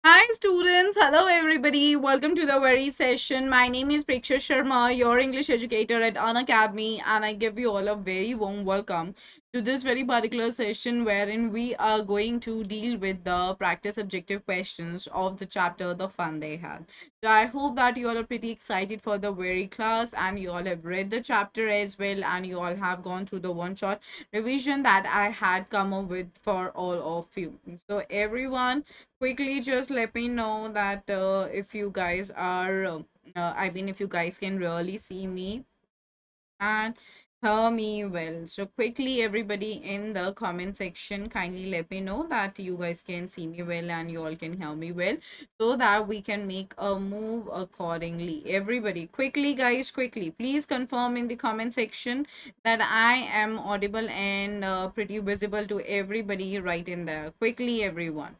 Hi students, hello everybody. Welcome to the very session. My name is Preksha Sharma, your English educator at Unacademy, and I give you all a very warm welcome to this very particular session wherein we are going to deal with the practice objective questions of the chapter The Fun They Had. So I hope that you all are pretty excited for the very class and you all have read the chapter as well and you all have gone through the one shot revision that I had come up with for all of you. So everyone, quickly just let me know that if you guys are if you guys can really see me and hear me well. So quickly everybody in the comment section, kindly let me know that you guys can see me well and you all can hear me well, so that we can make a move accordingly. Everybody quickly, guys, quickly please confirm in the comment section that I am audible and pretty visible to everybody right in there. Quickly everyone.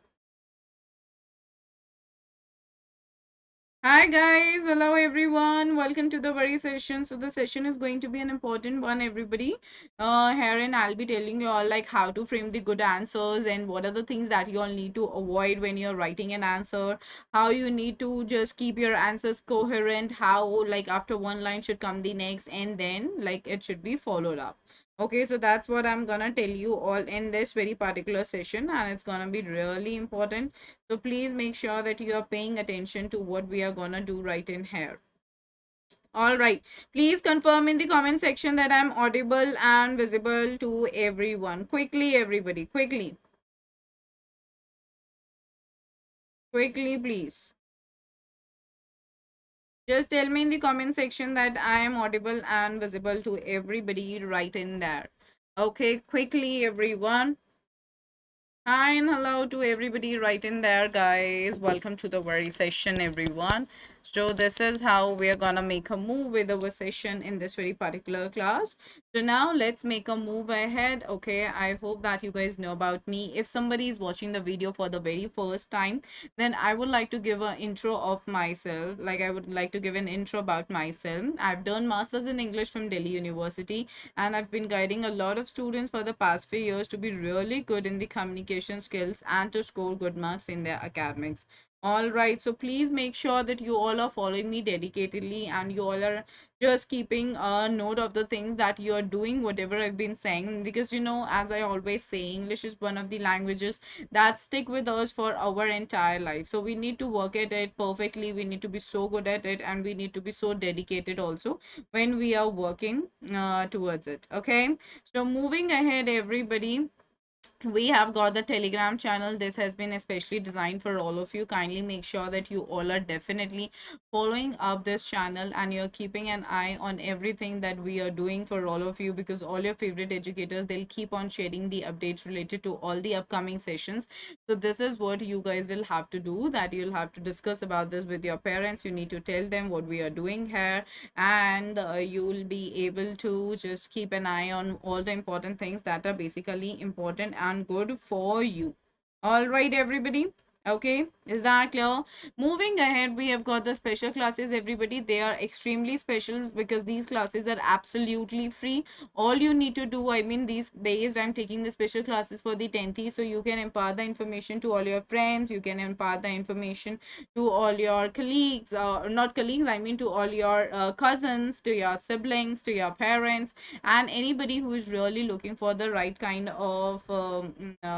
Hi guys, hello everyone. Welcome to the very session. So the session is going to be an important one, everybody. Herein I'll be telling you all like how to frame the good answers and what are the things that you all need to avoid when you're writing an answer. How you need to just keep your answers coherent. How like after one line should come the next, and then like it should be followed up. Okay, so that's what I'm gonna tell you all in this very particular session, and it's gonna be really important, so please make sure that you are paying attention to what we are gonna do right in here. All right. Please confirm in the comment section that I'm audible and visible to everyone. Quickly, everybody. Quickly. Quickly, please. Just tell me in the comment section that I am audible and visible to everybody right in there. Okay, quickly, everyone. Hi and hello to everybody right in there, guys. Welcome to the very session, everyone. So this is how we are gonna make a move with our session in this very particular class. So now let's make a move ahead. Okay, I hope that you guys know about me. If somebody is watching the video for the very first time, then I would like to give an intro of myself. Like I would like to give an intro about myself. I've done masters in English from Delhi University, and I've been guiding a lot of students for the past few years to be really good in the communication skills and to score good marks in their academics. All right, so please make sure that you all are following me dedicatedly and you all are just keeping a note of the things that you are doing, whatever I've been saying, because as I always say, English is one of the languages that stick with us for our entire life. So we need to work at it perfectly, we need to be so good at it, and we need to be so dedicated also when we are working towards it. Okay, so moving ahead, everybody, we have got the Telegram channel. This has been especially designed for all of you. Kindly make sure that you all are definitely following up this channel and you're keeping an eye on everything that we are doing for all of you, because all your favorite educators, they'll keep on sharing the updates related to all the upcoming sessions. So this is what you guys will have to do, that you'll have to discuss about this with your parents. You need to tell them what we are doing here, and you will be able to just keep an eye on all the important things that are basically important and good for you. All right, everybody. Okay, is that clear? Moving ahead, we have got the special classes, everybody. They are extremely special because these classes are absolutely free. All you need to do, I mean, these days I'm taking the special classes for the 10th, so you can impart the information to all your friends, you can impart the information to all your colleagues, not colleagues, I mean to all your cousins, to your siblings, to your parents, and anybody who is really looking for the right kind of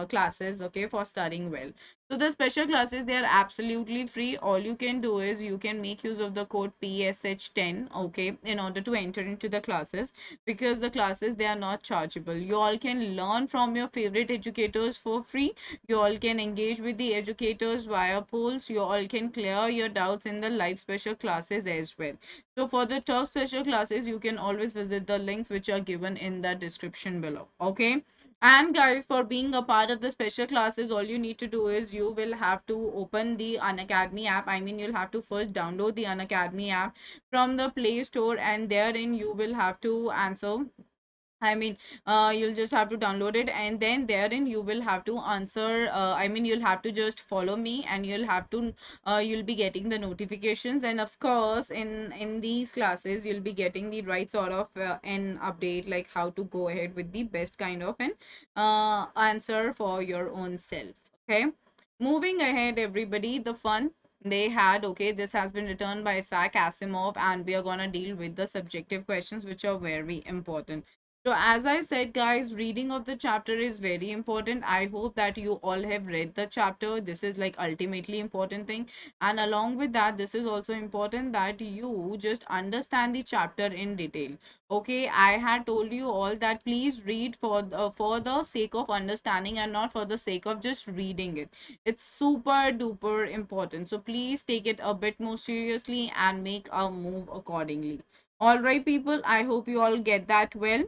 classes, okay, for studying well. So the special classes, they are absolutely free. All you can do is you can make use of the code PSH10, okay, in order to enter into the classes, because the classes, they are not chargeable. You all can learn from your favorite educators for free. You all can engage with the educators via polls. You all can clear your doubts in the live special classes as well. So for the top special classes, you can always visit the links which are given in the description below. Okay. And guys, for being a part of the special classes, all you need to do is you will have to open the Unacademy app. I mean, you'll have to first download the Unacademy app from the Play Store, and therein you will have to answer, I mean, you'll just have to download it, and then therein you will have to answer. I mean, you'll have to just follow me, and you'll have to, you'll be getting the notifications, and of course, in these classes, you'll be getting the right sort of an update, like how to go ahead with the best kind of an answer for your own self. Okay. Moving ahead, everybody, the fun they had. Okay, this has been written by Isaac Asimov, and we are gonna deal with the subjective questions, which are very important. So, as I said, guys, reading of the chapter is very important. I hope that you all have read the chapter. This is like ultimately important thing, and along with that, this is also important that you just understand the chapter in detail. Okay, I had told you all that please read for the sake of understanding and not for the sake of just reading it. It's super duper important. So please take it a bit more seriously and make a move accordingly. All right, people. I hope you all get that well.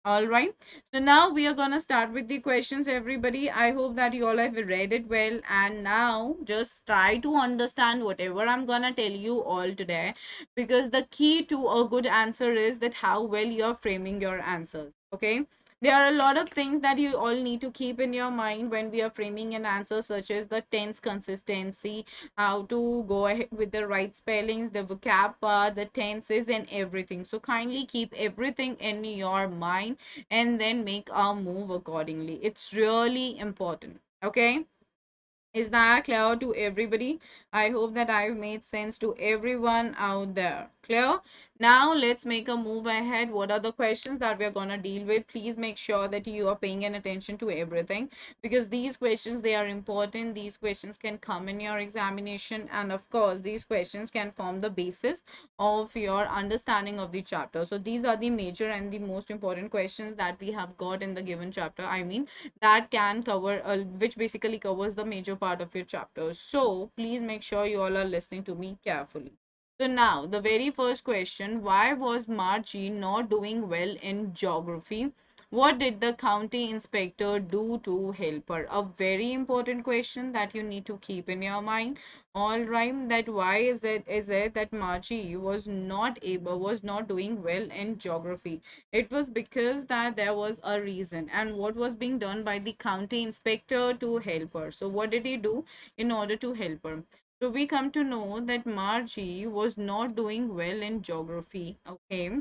All right. So now we are going to start with the questions, everybody. I hope that you all have read it well. And now just try to understand whatever I'm going to tell you all today. Because the key to a good answer is that how well you're framing your answers. Okay, there are a lot of things that you all need to keep in your mind when we are framing an answer, such as the tense consistency, how to go ahead with the right spellings, the vocab part, the tenses, and everything. So kindly keep everything in your mind and then make a move accordingly. It's really important. Okay. Is that clear to everybody? I hope that I've made sense to everyone out there. Clear? Now let's make a move ahead. What are the questions that we're gonna deal with? Please make sure that you are paying an attention to everything, because these questions, they are important. These questions can come in your examination, and of course these questions can form the basis of your understanding of the chapter. So these are the major and the most important questions that we have got in the given chapter. I mean, that can cover which basically covers the major part of your chapter. So please make sure you all are listening to me carefully. So now the very first question: why was Margie not doing well in geography? What did the county inspector do to help her? A very important question that you need to keep in your mind. All right, that why is it that Margie was not doing well in geography? It was because that there was a reason, and what was being done by the county inspector to help her. So what did he do in order to help her? So we come to know that Margie was not doing well in geography. Okay.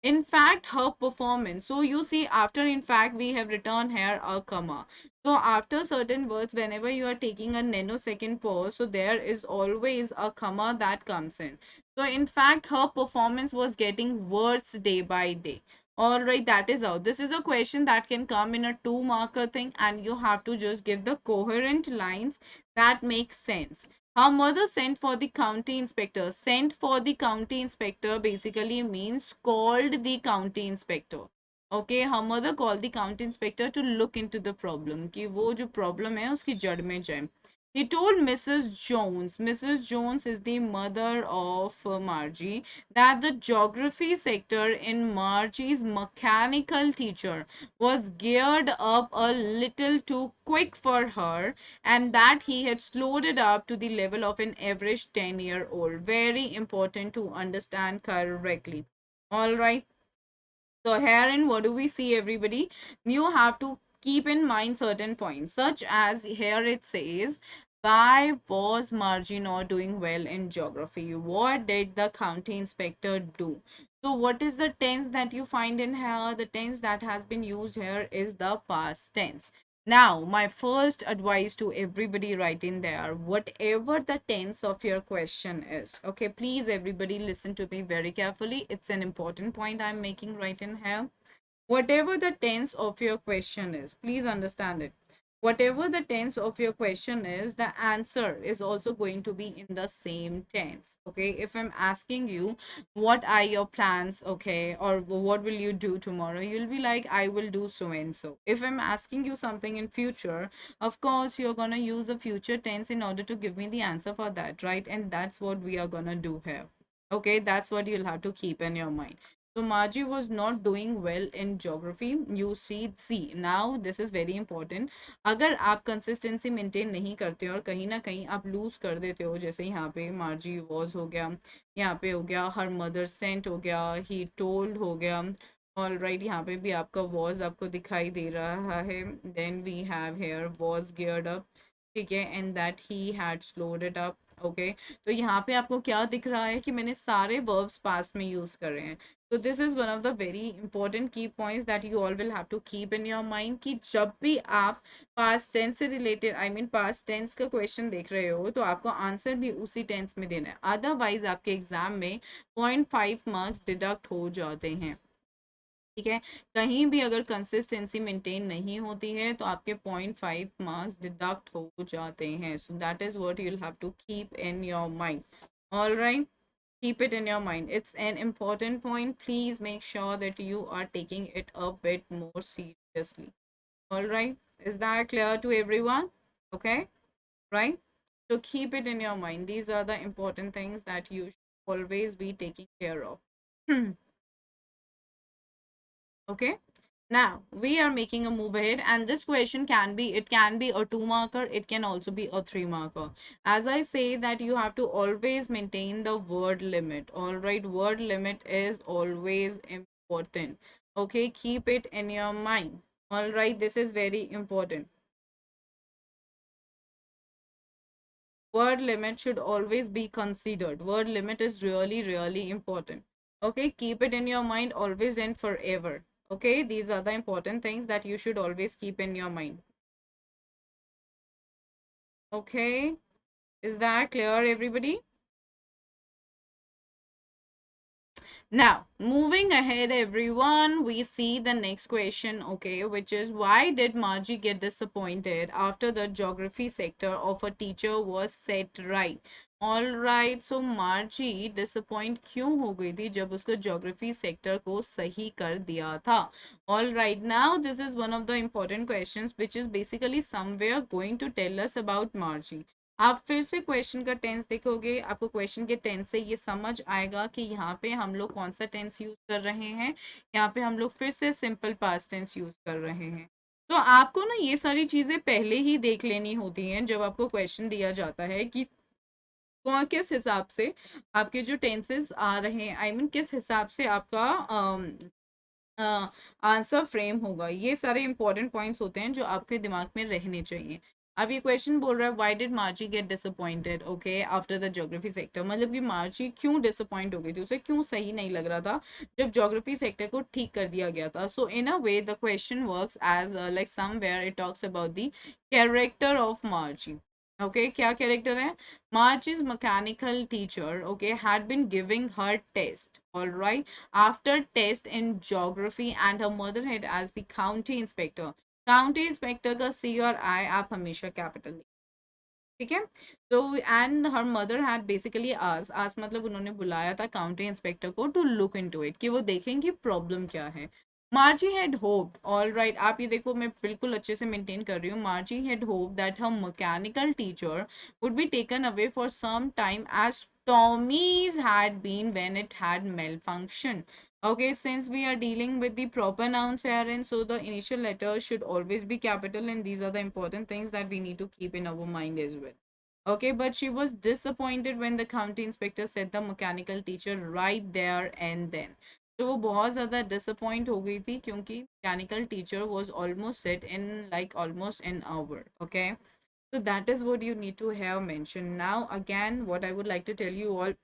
In fact, her performance. So you see, after in fact, we have written here a comma. So after certain words, whenever you are taking a nanosecond pause, so there is always a comma that comes in. So in fact, her performance was getting worse day by day. All right, that is how. This is a question that can come in a two marker thing, and you have to just give the coherent lines that make sense. Her mother sent for the county inspector. Sent for the county inspector basically means called the county inspector. Okay, her mother called the county inspector to look into the problem कि वो जो problem है उसकी जड़ में जाए. He told Mrs. Jones is the mother of Margie, that the geography sector in Margie's mechanical teacher was geared up a little too quick for her, and that he had slowed it up to the level of an average 10-year-old. Very important to understand correctly. All right. So herein, what do we see, everybody? You have to keep in mind certain points, such as here it says, why was Margie not doing well in geography? What did the county inspector do? So what is the tense that you find in here? The tense that has been used here is the past tense. Now, my first advice to everybody right in there, whatever the tense of your question is, okay, please everybody listen to me very carefully. It's an important point I'm making right in here. Whatever the tense of your question is, please understand it. Whatever the tense of your question is, the answer is also going to be in the same tense. Okay, if I'm asking you, what are your plans, okay, or what will you do tomorrow, you'll be like, I will do so and so. If I'm asking you something in future, of course you're gonna use the future tense in order to give me the answer for that, right? And that's what we are gonna do here. Okay, that's what you'll have to keep in your mind. So Margie was not doing well in geography. You see now this is very important. अगर आप consistency maintain नहीं करते हो और कहीं ना कहीं आप lose कर देते हो, जैसे यहाँ पे Margie was हो गया, यहाँ पे हो गया her mother sent हो गया, he told हो गया. All right, यहाँ पे भी आपका was आपको दिखाई दे रहा है. Then we have here was geared up. ठीक है, and that he had slowed it up. Okay, तो यहाँ पे आपको क्या दिख रहा है कि मैंने सारे verbs past में use कर रहे हैं. So this is one of the very important key points that you all will have to keep in your mind कि जब भी आप past tense से related past tense का question देख रहे हो तो आपको आंसर भी उसी टेंस में देना है, अदरवाइज आपके एग्जाम में 0.5 मार्क्स डिडक्ट हो जाते हैं। ठीक है, कहीं भी अगर कंसिस्टेंसी मेंटेन नहीं होती है तो आपके 0.5 मार्क्स डिडक्ट हो जाते हैं। So that is what you will have to keep in your mind. All right, keep it in your mind, it's an important point, please make sure that you are taking it a bit more seriously. All right, is that clear to everyone? Okay, right, so keep it in your mind, these are the important things that you should always be taking care of. Okay, now we are making a move ahead, and this question can be, it can be a 2 marker, it can also be a 3 marker. As I say that you have to always maintain the word limit. All right, word limit is always important. Okay, keep it in your mind. All right, this is very important. Word limit should always be considered. Word limit is really, really important. Okay, keep it in your mind always and forever. Okay, these are the important things that you should always keep in your mind. Okay, is that clear, everybody? Now, moving ahead, everyone, we see the next question, okay, which is why did Margie get disappointed after the geography sector of a teacher was set right? All right, so Margie disappoint क्यों हो गई थी जब उसको geography sector को सही कर दिया था? All right, now this is one of the important questions which is basically somewhere going to tell us about Margie. आप फिर से क्वेश्चन का टेंस देखोगे, आपको क्वेश्चन के टेंस से ये समझ आएगा कि यहाँ पे हम लोग कौन सा टेंस यूज कर रहे हैं। यहाँ पे हम लोग फिर से सिंपल पास्ट टेंस यूज कर रहे हैं। तो आपको ना ये सारी चीजें पहले ही देख लेनी होती हैं जब आपको क्वेश्चन दिया जाता है कि कौन किस हिसाब से आपके जो टेंसेस आ रहे हैं, किस हिसाब से आपका आंसर फ्रेम होगा। ये सारे इंपॉर्टेंट पॉइंट्स होते हैं जो आपके दिमाग में रहने चाहिए। अब ये क्वेश्चन बोल रहा है why did मार्जी get disappointed okay after the geography sector, मतलब कि मार्जी क्यों डिसअपॉइंट हो गई थी, उसे क्यों सही नहीं लग रहा था जब ज्योग्राफी सेक्टर को ठीक कर दिया गया था। So in a way the question works as like somewhere it talks about the character of Margie. Okay, क्या character है? Marge's mechanical teacher, okay, had been giving her test, all right, after test in geography, and her mother had as the county inspector. County inspector का C और I आप हमेशा capital, ठीक है। तो and her mother had basically as मतलब उन्होंने बुलाया था काउंटी इंस्पेक्टर को टू लुक इनटू इट कि वो देखेंगे प्रॉब्लम क्या है। Margie had hoped, all right, आप ये देखो मैं बिल्कुल अच्छे से मेंटेन कर रही हूँ। Margie had hope that her mechanical teacher would be taken away for some time as Tommy's had been when it had malfunctioned. Okay, since we are dealing with the proper nouns here, and so the initial letter should always be capital, and these are the important things that we need to keep in our mind as well. Okay, but she was disappointed when the county inspector said the mechanical teacher right there and then. तो वो बहुत ज़्यादा disappoint हो गई थी क्योंकि mechanical teacher was almost set in like almost an hour. Okay, so that is what you need to have mentioned. Now again, what I would like to tell you all,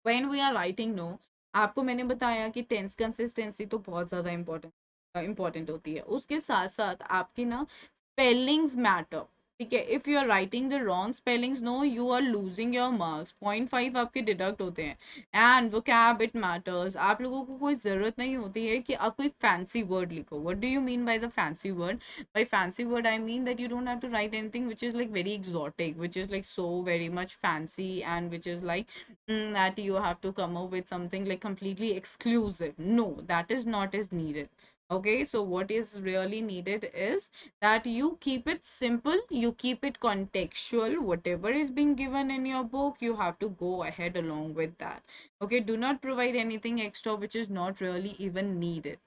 when we are writing no, आपको मैंने बताया कि tense consistency तो बहुत ज़्यादा important होती है, उसके साथ साथ आपकी ना स्पेलिंग्स मैटर। ठीक है, if you are writing the wrong spellings no you are losing your marks, 0.5 आपके डिडक्ट होते हैं। एंड वोकैब इट मैटर्स, आप लोगों को कोई ज़रूरत नहीं होती है कि आप कोई फैंसी वर्ड लिखो। What do you mean by the fancy word? By fancy word I mean that you don't have to write anything which is like very exotic, which is like so very much fancy, and which is like that you have to come up with something like completely exclusive. No, that is not as needed. Okay, so what is really needed is that you keep it simple, you keep it contextual. Whatever is being given in your book, you have to go ahead along with that. Okay, do not provide anything extra which is not really even needed.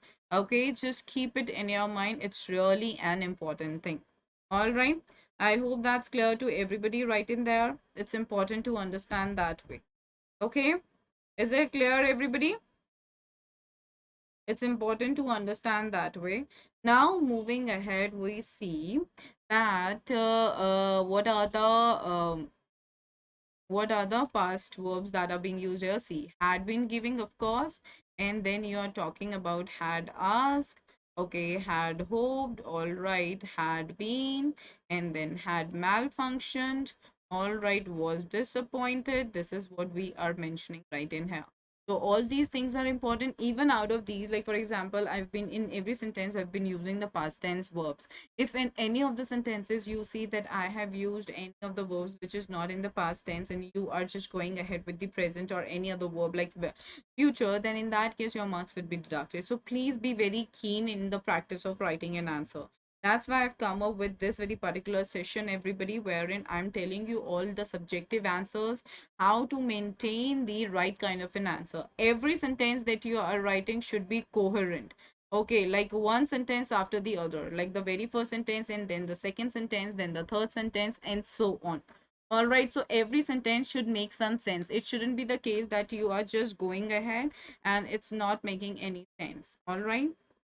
Okay, just keep it in your mind, it's really an important thing. All right, I hope that's clear to everybody right in there. It's important to understand that way. Okay, is it clear, everybody? It's important to understand that way. Now, moving ahead, we see that what are the What are the past verbs that are being used here? See, had been giving, of course, and then you are talking about had asked, okay, had hoped, all right, had been, and then had malfunctioned, all right, was disappointed. This is what we are mentioning right in here. So all these things are important. Even out of these, like for example, I've been in every sentence, I've been using the past tense verbs. If in any of the sentences you see that I have used any of the verbs which is not in the past tense, and you are just going ahead with the present or any other verb like future, then in that case your marks would be deducted. So please be very keen in the practice of writing an answer. That's why I've come up with this very particular session, everybody, wherein I'm telling you all the subjective answers, how to maintain the right kind of an answer. Every sentence that you are writing should be coherent. Okay, like one sentence after the other, like the very first sentence and then the second sentence, then the third sentence, and so on. All right, so every sentence should make some sense. It shouldn't be the case that you are just going ahead and it's not making any sense. All right,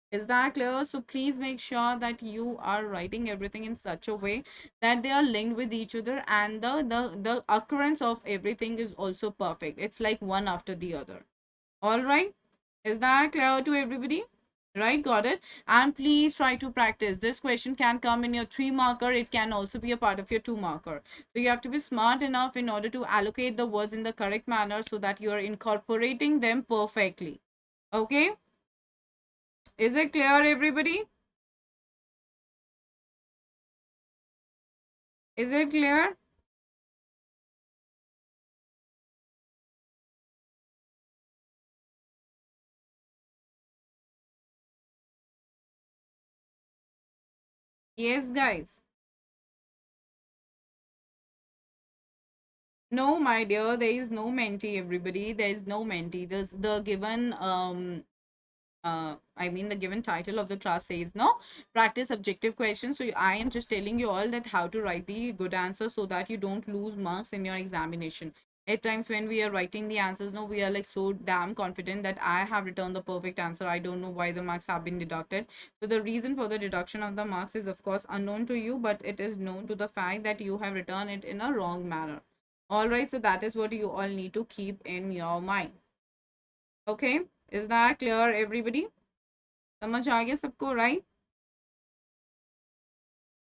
is that clear? So please make sure that you are writing everything in such a way that they are linked with each other, and the occurrence of everything is also perfect. It's like one after the other. All right, is that clear to everybody? Right, got it. And please try to practice. This question can come in your 3 marker. It can also be a part of your 2 marker. So you have to be smart enough in order to allocate the words in the correct manner so that you are incorporating them perfectly. Okay, is it clear, everybody? Is it clear? Yes, guys. No, my dear, there is no mentee, everybody. There is no mentee. There's the given I mean the given title of the class says no, practice objective questions. So I am just telling you all that how to write the good answer so that you don't lose marks in your examination. At times when we are writing the answers, no, we are like so damn confident that I have written the perfect answer. I don't know why the marks have been deducted. So the reason for the deduction of the marks is of course unknown to you, but it is known to the fact that you have written it in a wrong manner. All right, so that is what you all need to keep in your mind. Okay, is that clear, everybody? समझ आ गया सबको, right?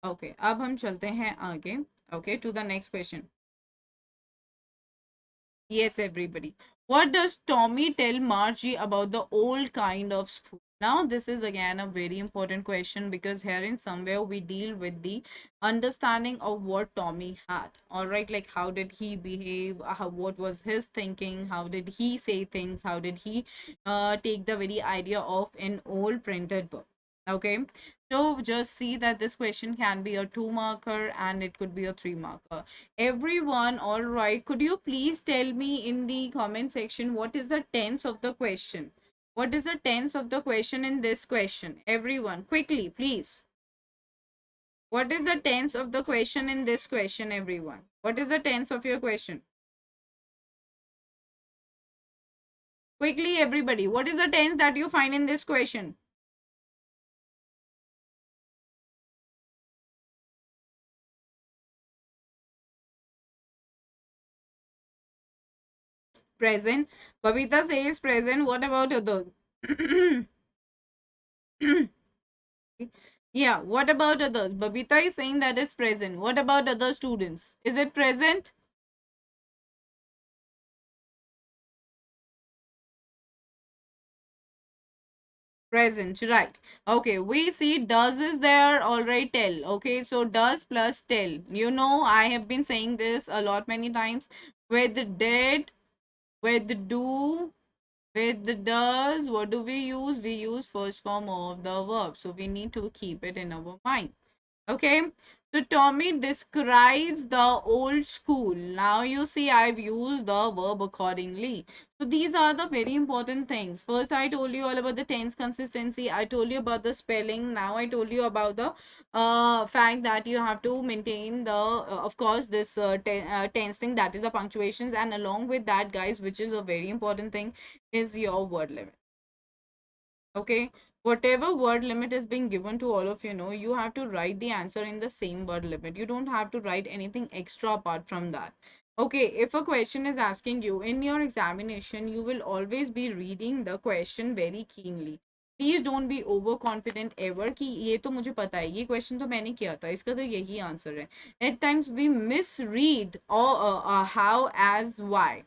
Okay, अब हम चलते हैं आगे. Okay, to the next question. Yes, everybody. What does Tommy tell Margie about the old kind of school? Now, this is again a very important question because here in somewhere we deal with the understanding of what Tommy had. All right, like how did he behave? What was his thinking? How did he say things? How did he take the very idea of an old printed book? Okay, so just see that this question can be a 2 marker and it could be a 3 marker. Everyone, all right. Could you please tell me in the comment section what is the tense of the question? What is the tense of the question in this question? Everyone, quickly, please. What is the tense of the question in this question, everyone? What is the tense of your question? Quickly, everybody. What is the tense that you find in this question? Present. Babita says present. What about others? Yeah, what about others? Babita is saying that it's present. What about other students? Is it present? Present, right? Okay, we see does is there, all right, tell. Okay, so does plus tell. You know, I have been saying this a lot many times. With the did, with the do, with the does, what do we use? We use first form of the verb. So we need to keep it in our mind. Okay, so Tommy describes the old school. Now you see I've used the verb accordingly. So these are the very important things. First I told you all about the tense consistency. I told you about the spelling. Now I told you about the fact that you have to maintain the of course this tense thing, that is the punctuations, and along with that guys, which is a very important thing, is your word limit. Okay, whatever word limit is being given to all of you, know you have to write the answer in the same word limit. You don't have to write anything extra apart from that. Okay, if a question is asking you in your examination, you will always be reading the question very keenly. Please don't be overconfident ever कि ये तो मुझे पता है, ये question तो मैंने किया था, इसका तो यही answer है. At times we misread or how as why.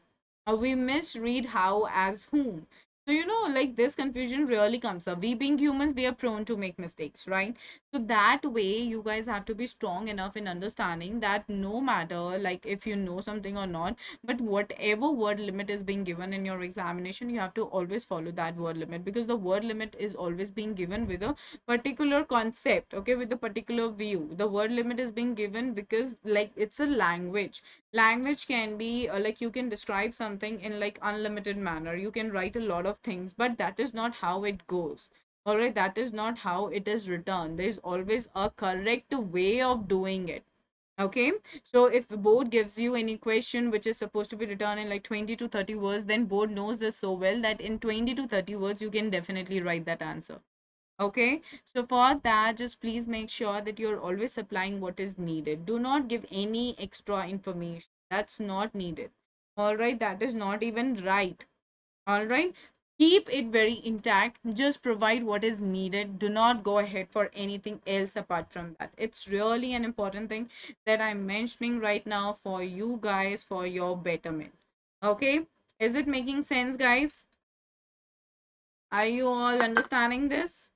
We misread how as whom. So, like this confusion really comes up. We being humans, we are prone to make mistakes, right? So that way, you guys have to be strong enough in understanding that no matter like if you know something or not, but whatever word limit is being given in your examination, you have to always follow that word limit, because the word limit is always being given with a particular concept, okay, with a particular view. The word limit is being given because like it's a language. Language can be like you can describe something in like unlimited manner. You can write a lot of things, but that is not how it goes. All right, that is not how it is written. There's always a correct way of doing it. Okay, so if the board gives you any question which is supposed to be written in like 20 to 30 words, then board knows this so well that in 20 to 30 words you can definitely write that answer. Okay, so for that, just please make sure that you're always supplying what is needed. Do not give any extra information that's not needed. All right, that is not even right. All right, keep it very intact. Just provide what is needed. Do not go ahead for anything else apart from that. It's really an important thing that I'm mentioning right now for you guys, for your betterment. Okay, is it making sense, guys? Are you all understanding this?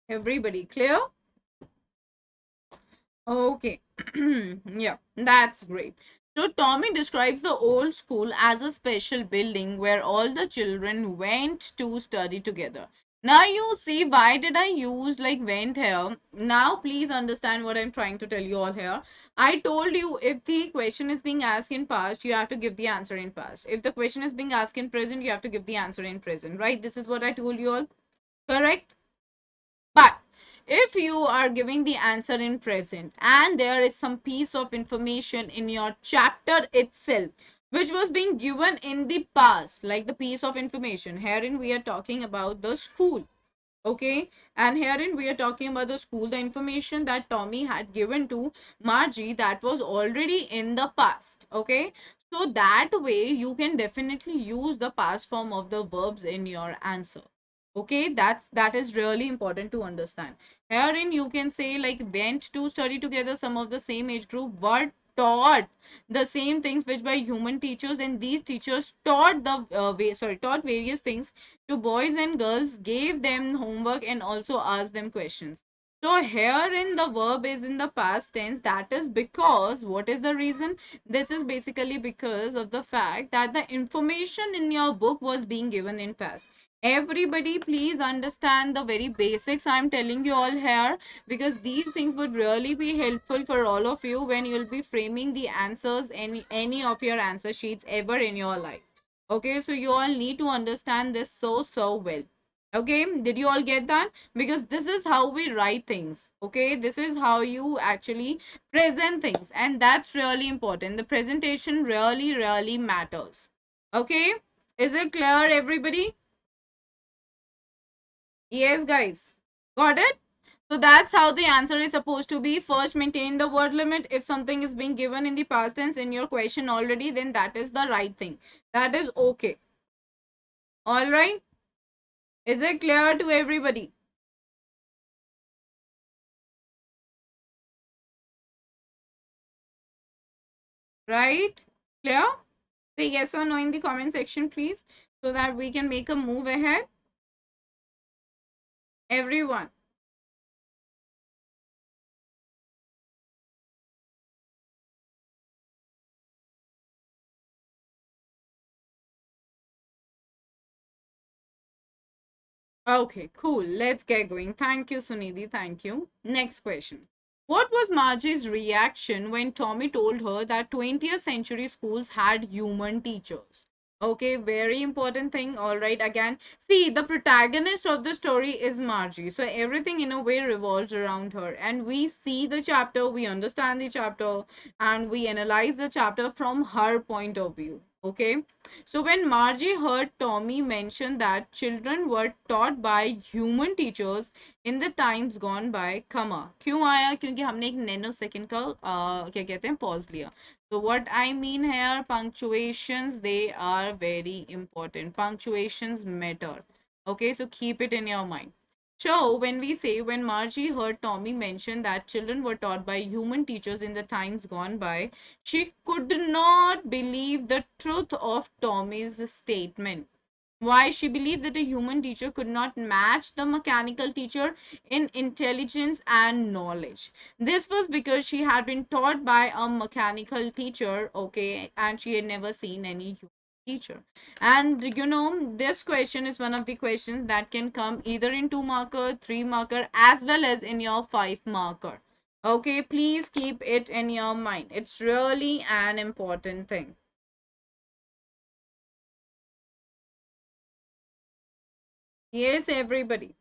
Everybody clear? Okay. Yeah, that's great. So Tommy describes the old school as a special building where all the children went to study together. Now you see why did I use like went here? Now please understand what I'm trying to tell you all here. I told you if the question is being asked in past, you have to give the answer in past. If the question is being asked in present, you have to give the answer in present, right? This is what I told you all. Correct? But if you are giving the answer in present and there is some piece of information in your chapter itself which was being given in the past, like the piece of information, herein we are talking about the school. Okay, and herein we are talking about the school, the information that Tommy had given to Margie that was already in the past. Okay, so that way you can definitely use the past form of the verbs in your answer. Okay, that is really important to understand. Herein you can say like went to study together, some of the same age group were taught the same things which by human teachers, and these teachers taught the taught various things to boys and girls, gave them homework and also asked them questions. So herein the verb is in the past tense. That is because what is the reason? This is basically because of the fact that the information in your book was being given in past. Everybody please understand the very basics I'm telling you all here, because these things would really be helpful for all of you when you'll be framing the answers in any of your answer sheets ever in your life. Okay, so you all need to understand this so well. Okay, did you all get that? Because this is how we write things. Okay, this is how you actually present things, and that's really important. The presentation really matters. Okay, is it clear, everybody? Yes, guys. Got it? So that's how the answer is supposed to be. First, maintain the word limit. If something is being given in the past tense in your question already, then that is the right thing. That is okay. All right. Is it clear to everybody? Right? Clear? Say yes or no in the comment section, please, so that we can make a move ahead. Everyone. Okay, cool. Let's get going. Thank you, Sunidhi. Thank you. Next question. What was Margie's reaction when Tommy told her that 20th century schools had human teachers? Okay, very important thing. All right, again, see, the protagonist of the story is Margie. So everything in a way revolves around her. And we see the chapter, we understand the chapter, and we analyze the chapter from her point of view. Okay, so when Margie heard Tommy mention that children were taught by human teachers in the times gone by, comma क्यों आया, क्योंकि हमने एक nano second का क्या कहते हैं pause लिया. So what I mean here, punctuations, they are very important. Punctuations matter. Okay, so keep it in your mind. So when we say, when Margie heard Tommy mention that children were taught by human teachers in the times gone by, she could not believe the truth of Tommy's statement. Why? She believed that a human teacher could not match the mechanical teacher in intelligence and knowledge. This was because she had been taught by a mechanical teacher, okay, and she had never seen any human teacher. And this question is one of the questions that can come either in 2 marker, 3 marker, as well as in your 5 marker. Okay, please keep it in your mind. It's really an important thing. Yes, everybody.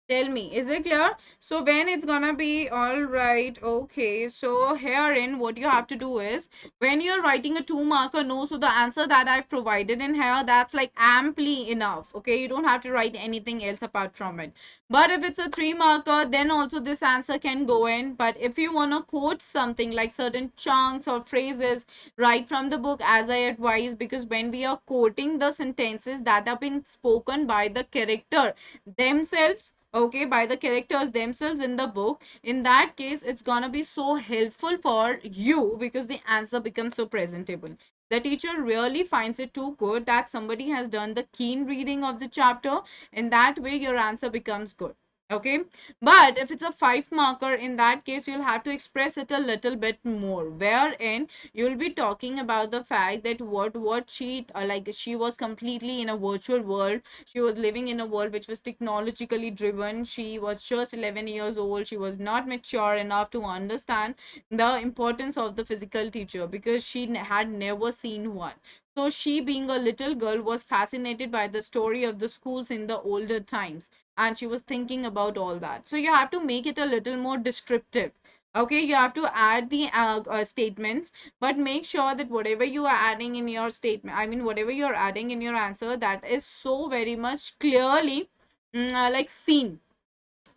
Tell me, is it clear? So when it's gonna be all right, okay. So herein, what you have to do is when you're writing a 2 marker, no, so the answer that I've provided in here, that's like amply enough. Okay, you don't have to write anything else apart from it. But if it's a 3 marker, then also this answer can go in. But if you wanna quote something like certain chunks or phrases right from the book, as I advise, because when we are quoting the sentences that have been spoken by the character themselves, okay, by the characters themselves in the book, in that case it's gonna be so helpful for you because the answer becomes so presentable. The teacher really finds it too good that somebody has done the keen reading of the chapter. In that way your answer becomes good. Okay, but if it's a 5 marker, in that case you'll have to express it a little bit more, wherein you'll be talking about the fact that what she like she was completely in a virtual world. She was living in a world which was technologically driven. She was just 11 years old. She was not mature enough to understand the importance of the physical teacher because she had never seen one. So she, being a little girl, was fascinated by the story of the schools in the older times, and she was thinking about all that. So you have to make it a little more descriptive. Okay, you have to add the statements, but make sure that whatever you are adding in your statement, I mean whatever you're adding in your answer, that is so very much clearly like seen.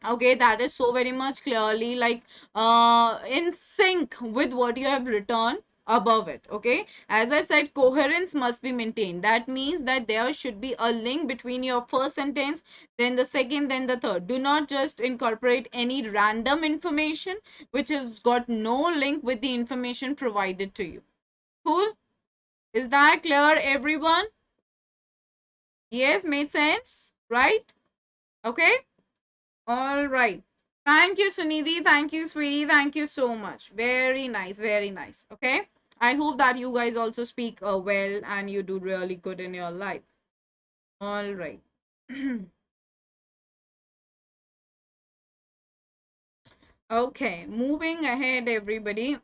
Okay, that is so very much clearly like in sync with what you have written above it. Okay, as I said, coherence must be maintained. That means that there should be a link between your first sentence, then the second, then the third. Do not just incorporate any random information which has got no link with the information provided to you. Cool? Is that clear, everyone? Yes, made sense, right? Okay. All right. Thank you, Sunidhi. Thank you, sweetie. Thank you so much. Very nice. Very nice. Okay. I hope that you guys also speak well and you do really good in your life. All right. Okay. Moving ahead, everybody.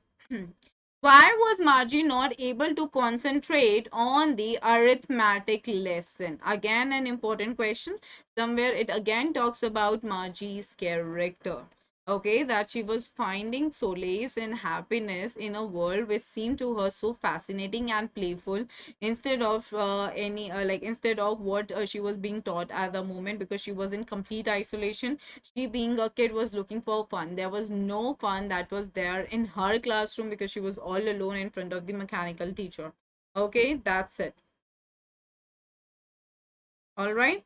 Why was Margie not able to concentrate on the arithmetic lesson? Again, an important question. Somewhere it again talks about Margie's character. Okay, that she was finding solace and happiness in a world which seemed to her so fascinating and playful instead of any like instead of what she was being taught at the moment, because she was in complete isolation. She, being a kid, was looking for fun. There was no fun that was there in her classroom because she was all alone in front of the mechanical teacher. Okay, that's it. All right.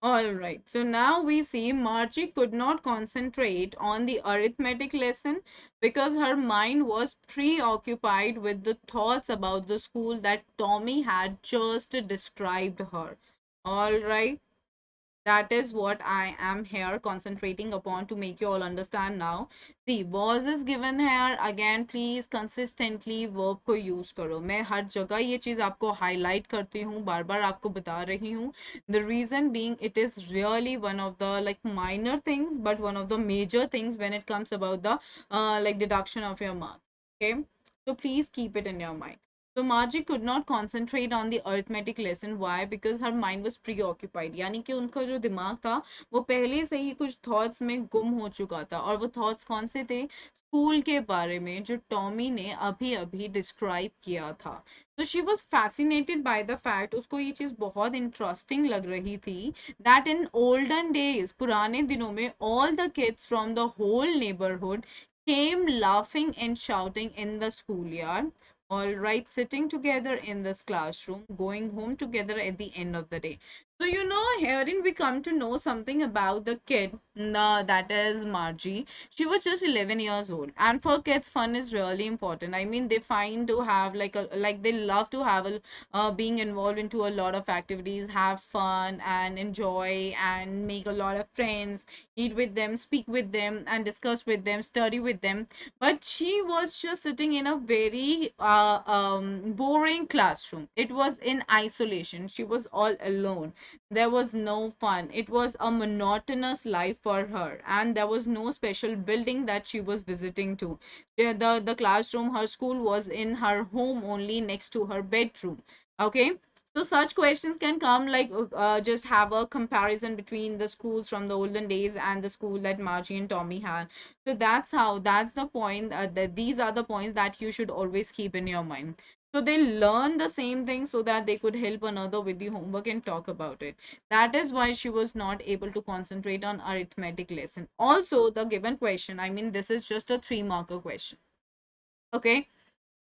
All right. So now we see Margie could not concentrate on the arithmetic lesson because her mind was preoccupied with the thoughts about the school that Tommy had just described her. All right. That is what I am here concentrating upon to make you all understand now. See, was is given here. Again, please consistently verb को use करो. मैं हर जगह ये चीज़ आपको highlight करती हूँ, बार बार आपको बता रही हूँ. The reason being, it is really one of the like minor things, but one of the major things when it comes about the like deduction of your marks. Okay, so please keep it in your mind. So Margie could not concentrate on the arithmetic lesson. Why? Because her mind was preoccupied. यानी कि उनका जो दिमाग था वो पहले से ही कुछ थॉट्स में गुम हो चुका था, और वो थॉट्स कौन से थे? स्कूल के बारे में, जो टॉमी ने अभी अभी डिस्क्राइब किया था. तो she was fascinated by the fact, उसको ये चीज बहुत इंटरेस्टिंग लग रही थी, दैट इन ओल्डन डेज, पुराने दिनों में, all the kids from the whole neighbourhood came laughing and shouting in the schoolyard, all right, sitting together in this classroom, going home together at the end of the day. So, herein we come to know something about the kid, that is Margie. She was just 11 years old. And for kids, fun is really important. I mean, they find to have like they love to have being involved into a lot of activities, have fun and enjoy and make a lot of friends, eat with them, speak with them, and discuss with them, study with them. But she was just sitting in a very boring classroom. It was in isolation. She was all alone. There was no fun. It was a monotonous life for her, and there was no special building that she was visiting to. The classroom, her school was in her home only, next to her bedroom. Okay. So such questions can come like, just have a comparison between the schools from the olden days and the school that Margie and Tommy had. So that's the point, that these are the points that you should always keep in your mind. So they learn the same thing so that they could help another with the homework and talk about it. That is why she was not able to concentrate on arithmetic lesson. Also, the given question, I mean, this is just a 3 marker question. Okay,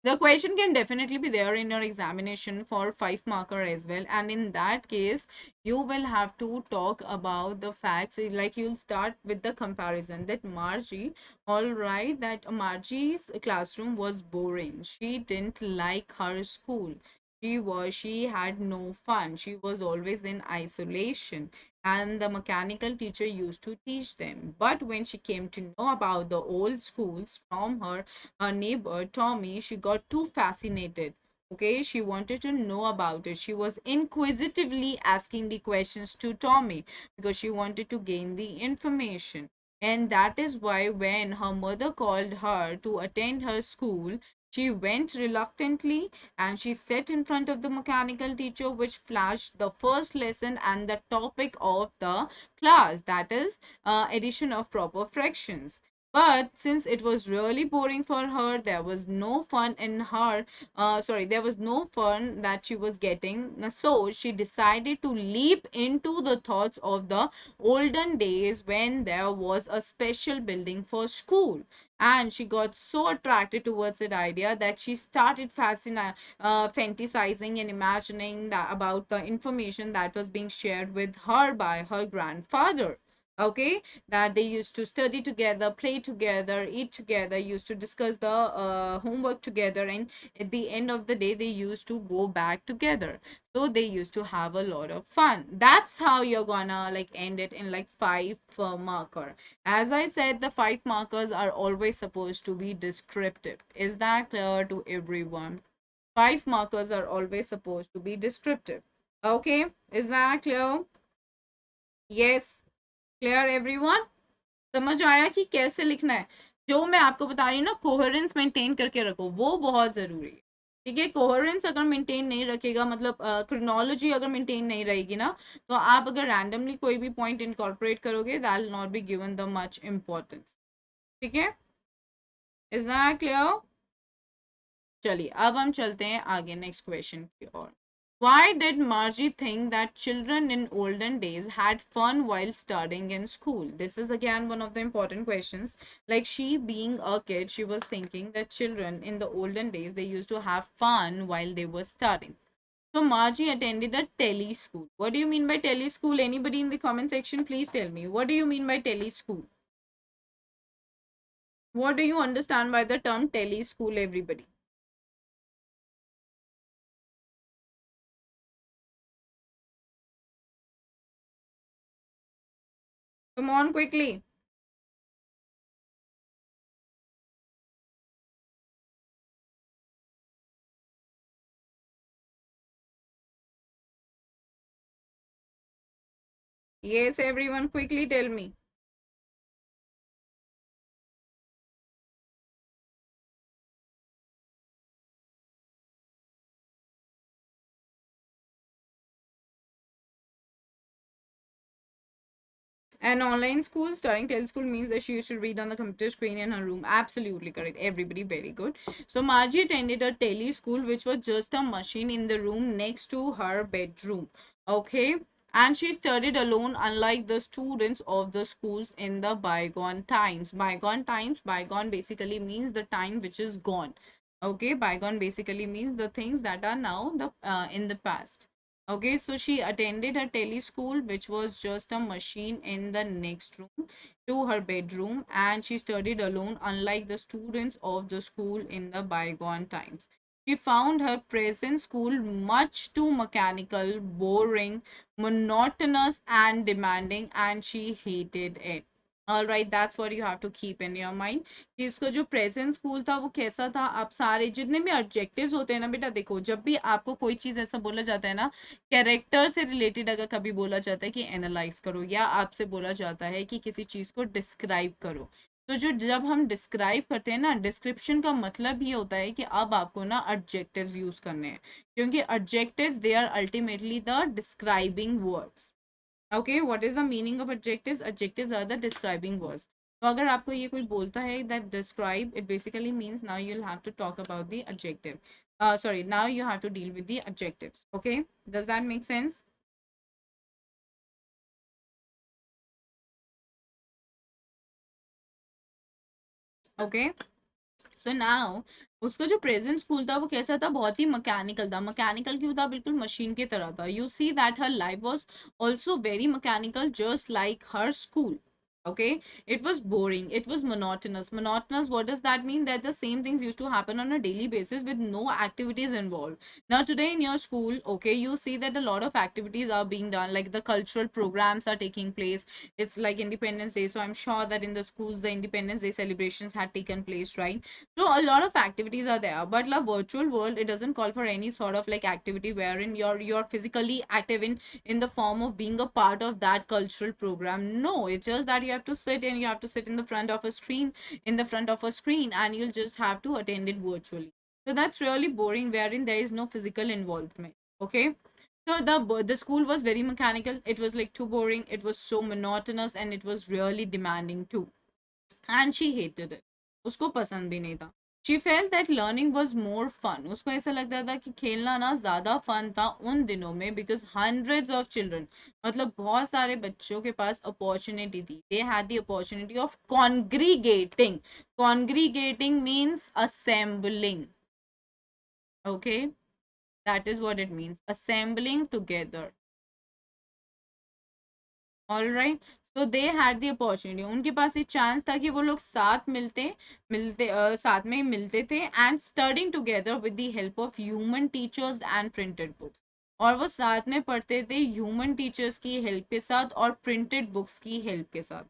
the question can definitely be there in your examination for 5 marker as well. And in that case, you will have to talk about the facts. Like you'll start with the comparison that Margie, all right, that Margie's classroom was boring. She didn't like her school. She had no fun. She was always in isolation. And the mechanical teacher used to teach them. But when she came to know about the old schools from her neighbor Tommy, she got too fascinated. Okay, she wanted to know about it. She was inquisitively asking the questions to Tommy because she wanted to gain the information. And that is why when her mother called her to attend her school, she went reluctantly, and she sat in front of the mechanical teacher, which flashed the first lesson and the topic of the class, that is, addition of proper fractions. But since it was really boring for her, there was no fun in her, there was no fun that she was getting. So she decided to leap into the thoughts of the olden days when there was a special building for school. And she got so attracted towards that idea that she started fantasizing and imagining that about the information that was being shared with her by her grandfather. Okay, that they used to study together, play together, eat together, used to discuss the homework together, and at the end of the day, they used to go back together. So they used to have a lot of fun. That's how you're gonna like end it in like 5 marker. As I said, the 5 markers are always supposed to be descriptive. Is that clear to everyone? 5 markers are always supposed to be descriptive. Okay, is that clear? Yes, clear everyone? समझ आया कि कैसे लिखना है? जो मैं आपको बता रही हूँ ना, कोहेरेंस मेंटेन करके रखो, वो बहुत जरूरी है. ठीक है, कोहेरेंस अगर मेंटेन नहीं रखेगा, मतलब क्रोनोलॉजी अगर मेंटेन नहीं रहेगी ना, तो आप अगर रैंडमली कोई भी पॉइंट इनकॉर्पोरेट करोगे, that will not be given the much importance. ठीक है, इज दैट क्लियर? चलिए अब हम चलते हैं आगे नेक्स्ट क्वेश्चन की ओर. Why did Margie think that children in olden days had fun while studying in school? This is again one of the important questions. Like she being a kid, she was thinking that children in the olden days, they used to have fun while they were studying. So Margie attended a tele school. What do you mean by tele school? Anybody in the comment section, please tell me. What do you mean by tele school? What do you understand by the term tele school, everybody? Come on quickly. Yes, everyone, quickly tell me. An online school, studying teleschool means that she used to read on the computer screen in her room. Absolutely correct. Everybody, very good. So Margie attended a tele school, which was just a machine in the room next to her bedroom. Okay. And she studied alone, unlike the students of the schools in the bygone times. Bygone times, bygone basically means the time which is gone. Okay, bygone basically means the things that are now the in the past. Okay, so she attended a tele school, which was just a machine in the next room to her bedroom, and she studied alone, unlike the students of the school in the bygone times. She found her present school much too mechanical, boring, monotonous, and demanding, and she hated it. All right, that's what you have to keep in your mind कि इसका जो present school था वो कैसा था। आप सारे जितने भी ऑब्जेक्टिव्स होते हैं ना बेटा, देखो जब भी आपको कोई चीज ऐसा बोला जाता है ना, कैरेक्टर से रिलेटेड अगर कभी बोला जाता है कि एनालाइज करो, या आपसे बोला जाता है कि किसी चीज को डिस्क्राइब करो, तो जो जब हम डिस्क्राइब करते हैं ना, डिस्क्रिप्शन का मतलब ये होता है कि अब आपको ना एडजेक्टिव्स यूज करने हैं, क्योंकि adjectives they are ultimately the describing words. Okay, what is the meaning of adjectives? Adjectives are the describing words. तो अगर आपको ये कोई बोलता है that describe, it basically means now you'll have to talk about the adjective. Sorry, now you have to deal with the adjectives. Okay, does that make sense? Okay. So now उसका जो present school था वो कैसा था, बहुत ही mechanical था। Mechanical क्यों था? बिल्कुल मशीन की तरह था। You see that her life was also very mechanical, just like her school. Okay, it was boring, it was monotonous. What does that mean? That the same things used to happen on a daily basis with no activities involved. Now today in your school, okay, you see that a lot of activities are being done, like the cultural programs are taking place. It's like Independence Day, so I'm sure that in the schools the Independence Day celebrations had taken place, right? So a lot of activities are there, but the virtual world, it doesn't call for any sort of like activity wherein you're physically active in the form of being a part of that cultural program. No, it's just that you have to sit, and you have to sit in the front of a screen, and you'll just have to attend it virtually. So that's really boring, wherein there is no physical involvement. Okay. So the school was very mechanical. It was like too boring. It was so monotonous, and it was really demanding too. And she hated it. उसको पसंद भी नहीं था. She felt that learning was more fun. उसको ऐसा लगता था कि खेलना ना ज़्यादा फन था उन दिनों में, because hundreds of children, मतलब बहुत सारे बच्चों के पास opportunity थी. They had the opportunity of congregating. Congregating means assembling. Okay, that is what it means. Assembling together. All right, so they had the opportunity, उनके पास ये चांस था कि वो लोग साथ साथ में मिलते थे, and studying together with the help of human teachers and printed books, और वो साथ में पढ़ते थे ह्यूमन टीचर्स की हेल्प के साथ और प्रिंटेड बुक्स की हेल्प के साथ.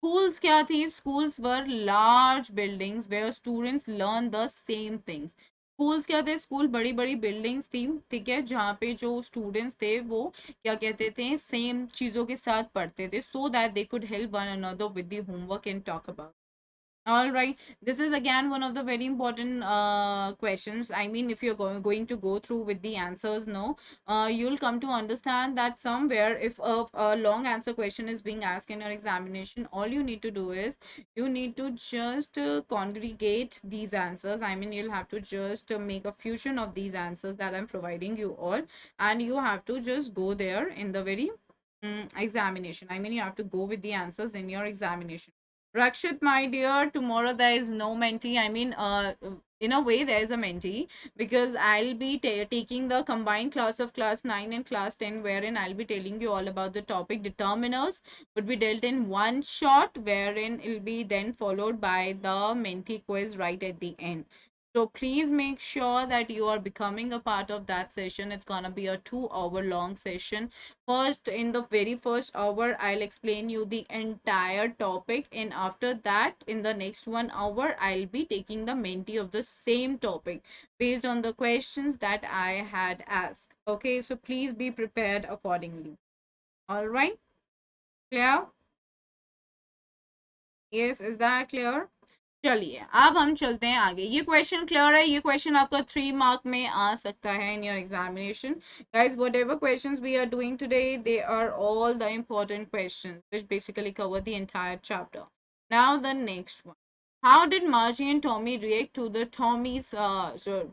Schools क्या थी? Schools were large buildings where students learn the same things. Schools क्या थे? School बड़ी बड़ी buildings थी, ठीक है, जहाँ पे जो students थे वो क्या कहते थे, सेम चीजों के साथ पढ़ते थे, so that they could help one another with the homework and talk about. All right, this is again one of the very important questions. I mean, if you're going to go through with the answers, no, you'll come to understand that somewhere, if a long answer question is being asked in your examination, all you need to do is you need to just congregate these answers. I mean, you'll have to just make a fusion of these answers that I'm providing you all, and you have to just go there in the very examination. I mean, you have to go with the answers in your examination. Rakshit, my dear, tomorrow there is no mentee. I mean, in a way, there is a mentee, because I'll be taking the combined class of class 9 and class 10, wherein I'll be telling you all about the topic determiners, would be dealt in one shot, wherein it'll be then followed by the mentee quiz right at the end. So please make sure that you are becoming a part of that session. It's gonna be a 2 hour long session. First, in the very first hour, I'll explain you the entire topic, and after that, in the next 1 hour, I'll be taking the mentee of the same topic based on the questions that I had asked. Okay, so please be prepared accordingly. All right, clear? Yes, is that clear? चलिए अब हम चलते हैं आगे। ये question clear है? ये question आपका 3 मार्क में आ सकता है in your examination. Guys, whatever question we are doing today, they are all the important questions which basically cover the entire chapter. Now the next one. How did Margie and Tommy react to the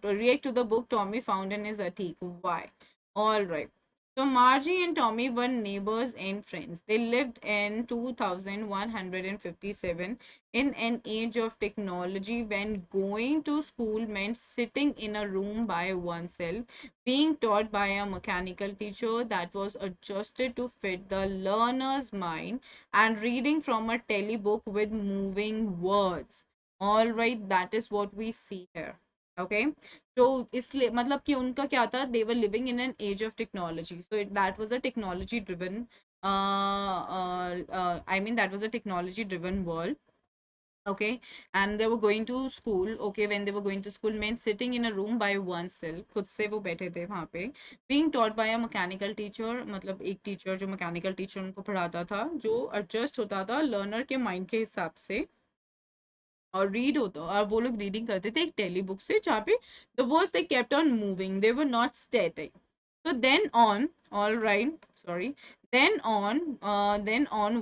react to the book Tommy found in his attic? Why? All right. So Margie and Tommy were neighbors and friends. They lived in 2157 in an age of technology when going to school meant sitting in a room by oneself, being taught by a mechanical teacher that was adjusted to fit the learner's mind, and reading from a telebook with moving words. All right, that is what we see here. Okay, तो इसलिए मतलब कि उनका क्या था, they were living in an age of technology, so that was a technology driven I mean that was a technology driven world. Okay, and they were going to school. Okay, when they were going to school meant sitting in a room by oneself, खुद से वो बैठे थे वहाँ पे, being taught by a mechanical teacher, मतलब एक teacher जो mechanical teacher उनको पढ़ाता था, जो adjust होता था learner के mind के हिसाब से, और रीड होता, और वो लोग रीडिंग करते थे एक टेली बुक से जहाँ पे the words they kept on moving, they were not static. So then on, all right, sorry, then on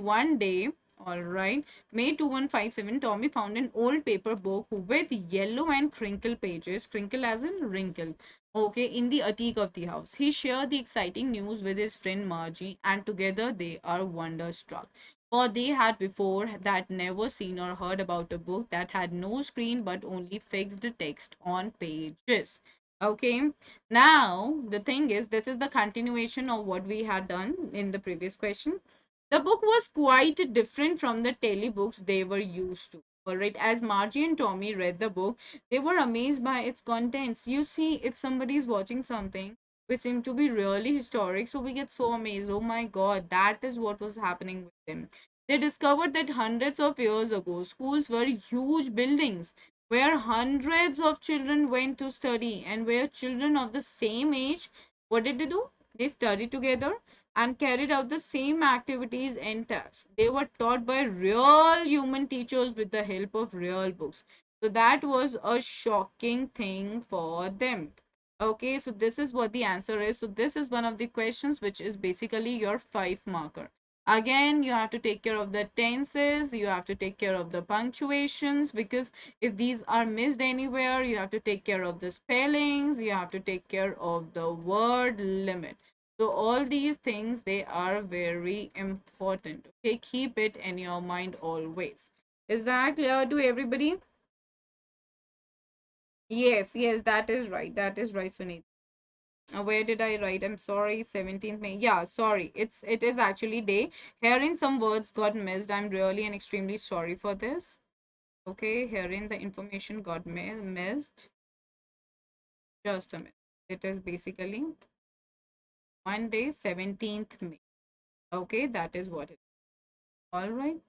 one day, all right, May 2157, Tommy found an old paper book with yellow and crinkle pages, crinkle as in wrinkle, okay, in the attic of the house. He shared the exciting news with his friend Margie, and together they are wonderstruck. For they had before that never seen or heard about a book that had no screen but only fixed text on pages. Okay, now the thing is, this is the continuation of what we had done in the previous question. The book was quite different from the telebooks they were used to. Alright, as Margie and Tommy read the book, they were amazed by its contents. You see, if somebody is watching something which seemed to be really historic, so we get so amazed. Oh my god, that is what was happening with them. They discovered that hundreds of years ago, schools were huge buildings where hundreds of children went to study, and where children of the same age, what did they do? They studied together and carried out the same activities and tasks. They were taught by real human teachers with the help of real books. So that was a shocking thing for them. Okay, so this is what the answer is. So this is one of the questions which is basically your 5 marker. Again, you have to take care of the tenses, you have to take care of the punctuations, because if these are missed anywhere, you have to take care of the spellings, you have to take care of the word limit. So all these things, they are very important. Okay, keep it in your mind always. Is that clear to everybody? Yes, yes, that is right. That is right, Sunit. Where did I write? I'm sorry, 17th May. Yeah, sorry. It is actually day. Herein some words got missed. I'm really and extremely sorry for this. Okay, herein the information got missed. Just a minute. It is basically Monday, 17th May. Okay, that is what it is. All right.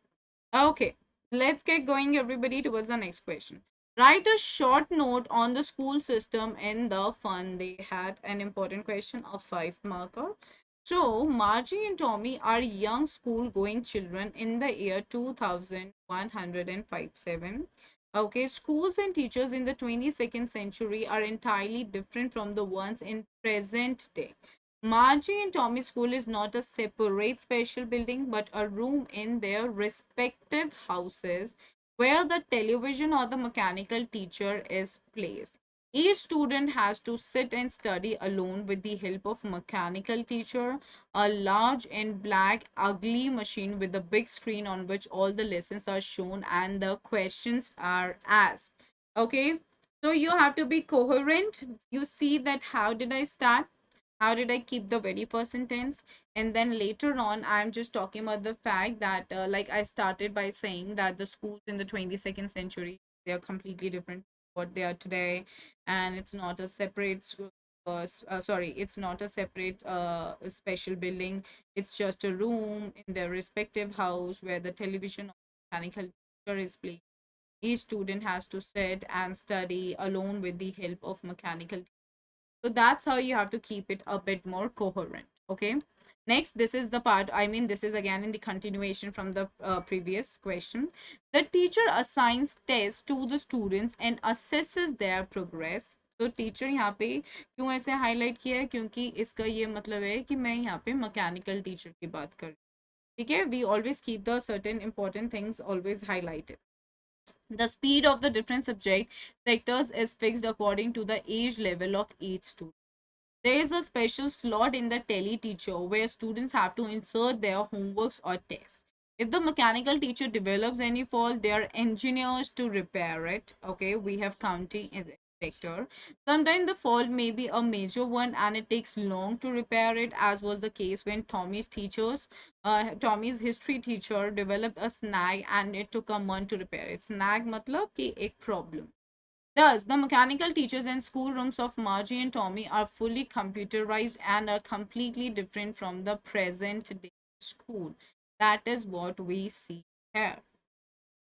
Okay, let's get going, everybody, towards the next question. Write a short note on the school system in the fun. They had an important question of 5 marker. So, Margie and Tommy are young school going children in the year 2157. Okay, schools and teachers in the 22nd century are entirely different from the ones in present day. Margie and Tommy School is not a separate special building, but a room in their respective houses where the television or the mechanical teacher is placed. Each student has to sit and study alone with the help of mechanical teacher, a large and black ugly machine with a big screen on which all the lessons are shown and the questions are asked. Okay, so you have to be coherent. You see that how did I start? How did I keep the very first sentence? And then later on, I'm just talking about the fact that, like I started by saying that the schools in the 22nd century, they are completely different what they are today, and it's not a separate school. Sorry, it's not a separate special building. It's just a room in their respective house where the television or mechanical teacher is playing. Each student has to sit and study alone with the help of mechanical. So that's how you have to keep it a bit more coherent. Okay. Next, this is the part, I mean, this is again in the continuation from the previous question. The teacher assigns tests to the students and assesses their progress. तो teacher यहाँ पे क्यों ऐसे highlight किया है, क्योंकि इसका ये मतलब है कि मैं यहाँ पे मैकेनिकल टीचर की बात कर रही हूँ, ठीक है. We always keep the certain important things always highlighted. The speed of the different subject sectors is fixed according to the age level of each student. There is a special slot in the tele teacher where students have to insert their homeworks or tests. If the mechanical teacher develops any fault, they are engineers to repair it. Okay, we have counting inspector. Sometimes the fault may be a major one and it takes long to repair it, as was the case when Tommy's history teacher developed a snag and it took a month to repair it. Snag matlab ki ek problem. Thus, the mechanical teachers and schoolrooms of Margie and Tommy are fully computerized and are completely different from the present day school. That is what we see here.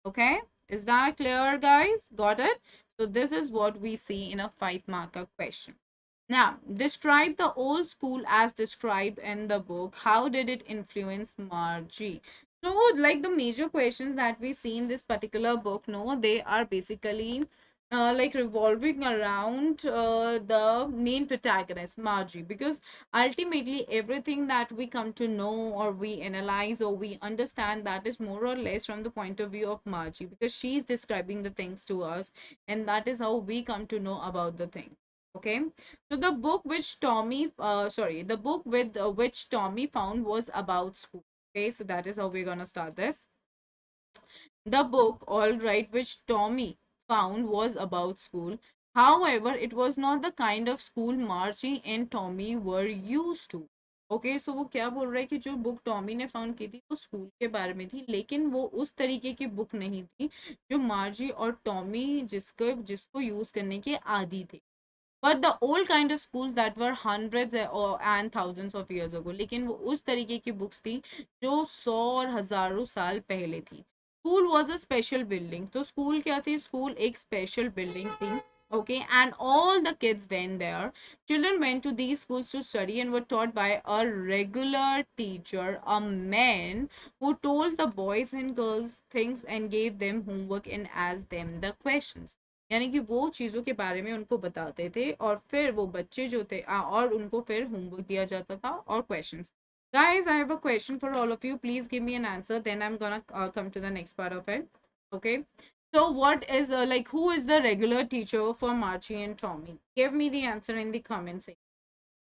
Okay, is that clear, guys? Got it? So, this is what we see in a 5-marker question. Now, describe the old school as described in the book. How did it influence Margie? So, like the major questions that we see in this particular book, no, they are basically like revolving around the main protagonist, Margie, because ultimately everything that we come to know or we analyze or we understand, that is more or less from the point of view of Margie, because she's describing the things to us, and that is how we come to know about the thing. Okay, so the book which the book with which Tommy found was about school. Okay, so that is how we're gonna start this. The book, all right, which Tommy found was about school. However, it was not the kind of school Margie and Tommy were used to. Okay, so वो क्या बोल रहा है कि जो book Tommy ने found की थी वो स्कूल के बारे में थी, लेकिन वो उस तरीके की बुक नहीं थी जो मार्जी और टॉमी जिसको यूज करने के आदी थे. But the old kind of schools that were hundreds and thousands of years ago, लेकिन वो उस तरीके की बुक्स थी जो 100 और हजारों साल पहले थी. School was a special building. तो स्कूल क्या थी? स्कूल एक स्पेशल बिल्डिंग थी. Okay, and all the kids went there. Children went to these schools to study and were taught by a regular teacher, a man who told the boys and girls things and gave them homework and asked them the questions. यानी कि वो चीज़ों के बारे में उनको बताते थे और फिर वो बच्चे जो थे और उनको फिर होमवर्क दिया जाता था और questions. Guys, I have a question for all of you. Please give me an answer. Then I'm gonna come to the next part of it. Okay. So, what is like who is the regular teacher for Marchie and Tommy? Give me the answer in the comment section.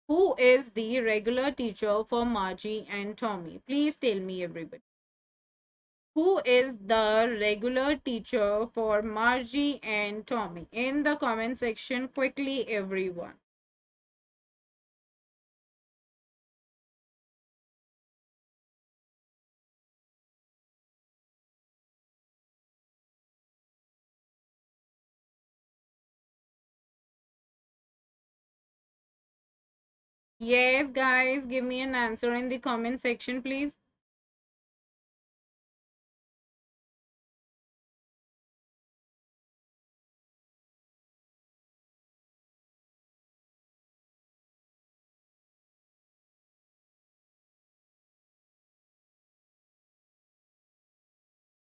Who is the regular teacher for Margie and Tommy? Please tell me, everybody. Who is the regular teacher for Margie and Tommy? In the comment section, quickly, everyone. Yes, guys, give me an answer in the comment section, please.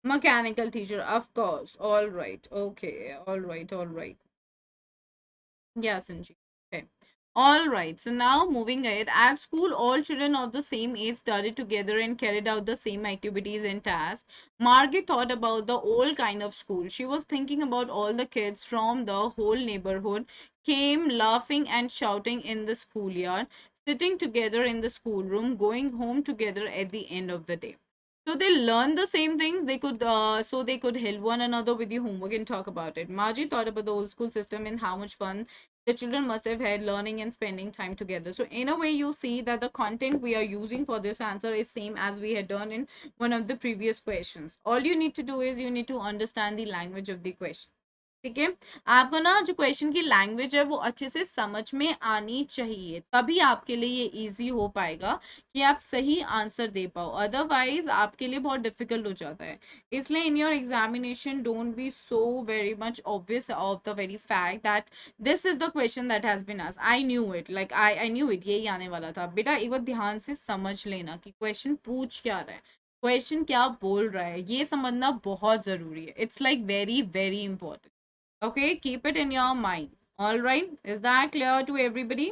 Mechanical teacher, of course. All right. Okay. All right. All right. Yeah, Sanjeev. Okay. All right. So now moving ahead, at school, all children of the same age studied together and carried out the same activities and tasks. Margaret thought about the old kind of school. She was thinking about all the kids from the whole neighborhood came laughing and shouting in the schoolyard, sitting together in the schoolroom, going home together at the end of the day. So they learned the same things. They could help one another with the homework and talk about it. Margie thought about the old school system and how much fun the children must have had learning and spending time together. So in a way, you see that the content we are using for this answer is same as we had done in one of the previous questions. All you need to do is you need to understand the language of the question. ठीक है। आपको ना जो question की language है वो अच्छे से समझ में आनी चाहिए, तभी आपके लिए ये इजी हो पाएगा कि आप सही आंसर दे पाओ, अदरवाइज आपके लिए बहुत डिफिकल्ट हो जाता है। इसलिए in your examination don't be so very much obvious of the very fact that this is the question that has been asked, I knew it, like I knew it, यही आने वाला था। बेटा एक बार ध्यान से समझ लेना कि क्वेश्चन पूछ क्या रहा है, क्वेश्चन क्या बोल रहा है, ये समझना बहुत जरूरी है। It's like very very important. Okay, keep it in your mind. All right, is that clear to everybody?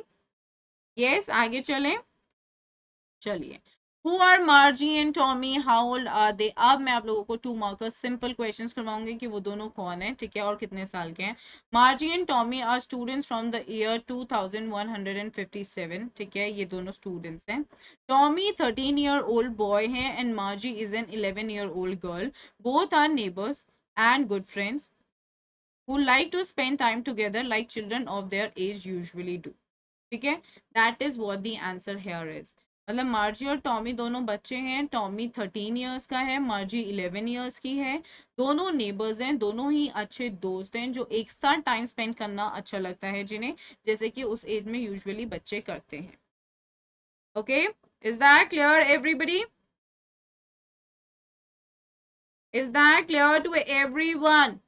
Yes, आगे चलें। चलिए, who are Margie and Tommy? How old are they? अब मैं आप लोगों को 2 मार्कर सिंपल क्वेश्चंस करवाऊंगी कि वो दोनों कौन है, ठीक है, और कितने साल के हैं। Margie and Tommy are students from the year 2157, ठीक है, ये दोनों स्टूडेंट्स हैं। Tommy 13-year-old boy है and Margie is an 11-year-old girl. Both are neighbors and good friends who like to spend time together like children of their age usually do. ठीक है, that is what the answer here is. मतलब मार्जी और Tommy दोनों बच्चे हैं। Tommy 13 years का है, मार्जी 11 years की है। दोनों नेबर्स हैं, दोनों ही अच्छे दोस्त हैं जो एक साथ टाइम स्पेंड करना अच्छा लगता है जिन्हें, जैसे कि उस एज में यूजुअली बच्चे करते हैं। Okay, is that clear everybody? Is that clear to everyone?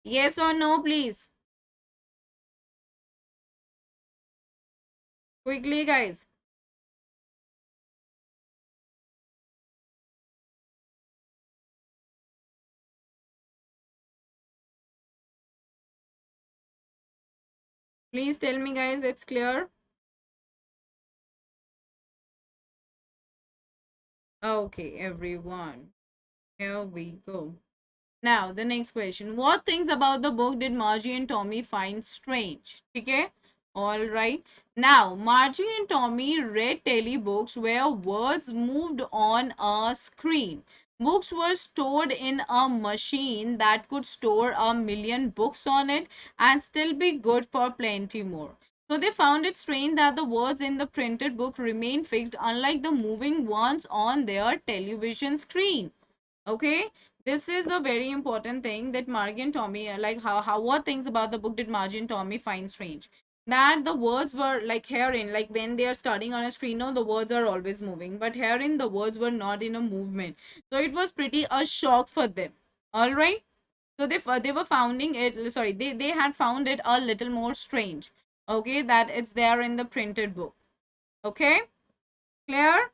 Yes or no, please? Quickly, guys. Please tell me, guys, it's clear. Okay, everyone. Here we go. Now, the next question. What things about the book did Margie and Tommy find strange? Okay? All right. Now, Margie and Tommy read telebooks where words moved on a screen. Books were stored in a machine that could store 1 million books on it and still be good for plenty more. So they found it strange that the words in the printed book remained fixed, unlike the moving ones on their television screen. Okay, this is a very important thing that Margie and Tommy, like how what things about the book did Margie and Tommy find strange? That the words were like herein, like when they are studying on a screen, no, the words are always moving, but herein the words were not in a movement. So it was pretty a shock for them. All right. So they were founding it. Sorry, they had found it a little more strange. Okay, that it's there in the printed book. Okay, clear?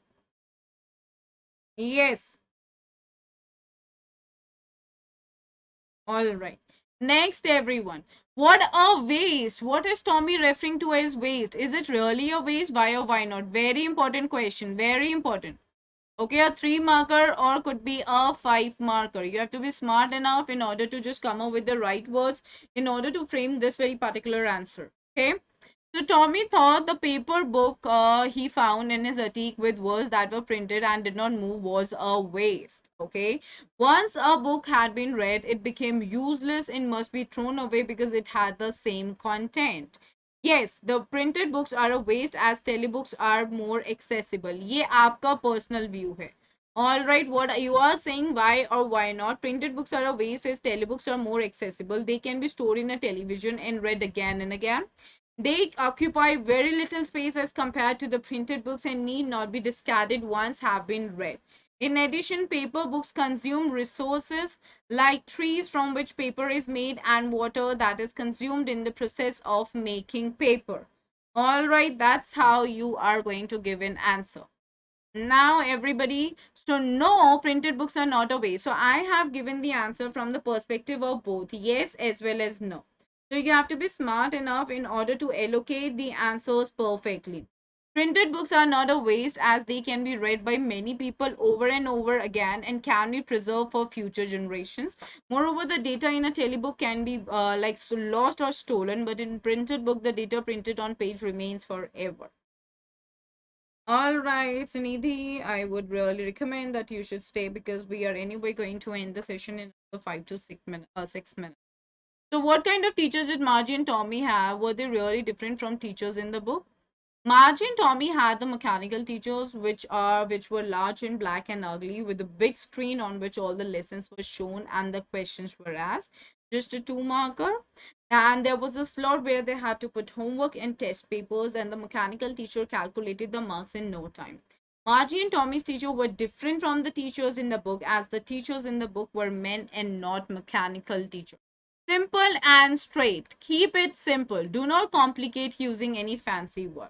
Yes. All right. Next, everyone. What a waste. What is Tommy referring to as waste? Is it really a waste? Why or why not? Very important question. Very important. Okay, a 3 marker or could be a 5 marker. You have to be smart enough in order to just come up with the right words in order to frame this very particular answer. Okay. So Tommy thought the paper book he found in his attic with words that were printed and did not move was a waste. Okay. Once a book had been read, it became useless and must be thrown away because it had the same content. Yes, the printed books are a waste as telebooks are more accessible. ये आपका personal view है. All right, what you are saying why or why not? Printed books are a waste as telebooks are more accessible. They can be stored in a television and read again and again. They occupy very little space as compared to the printed books and need not be discarded once have been read. In addition, paper books consume resources like trees from which paper is made and water that is consumed in the process of making paper. All right, that's how you are going to give an answer. Now, everybody, so no, printed books are not a waste. So I have given the answer from the perspective of both yes as well as no. So you have to be smart enough in order to allocate the answers perfectly. Printed books are not a waste as they can be read by many people over and over again and can be preserved for future generations. Moreover, the data in a telebook can be lost or stolen, but in printed book, the data printed on page remains forever. All right, Sunidhi, I would really recommend that you should stay because we are anyway going to end the session in the 5 to 6 minutes. 6 minutes. So, what kind of teachers did Margie and Tommy have? Were they really different from teachers in the book? Margie and Tommy had the mechanical teachers, which were large and black and ugly, with a big screen on which all the lessons were shown and the questions were asked. Just a two marker. And there was a slot where they had to put homework and test papers, and the mechanical teacher calculated the marks in no time. Margie and Tommy's teacher were different from the teachers in the book, as the teachers in the book were men and not mechanical teachers. Simple and straight. Keep it simple. Do not complicate using any fancy word.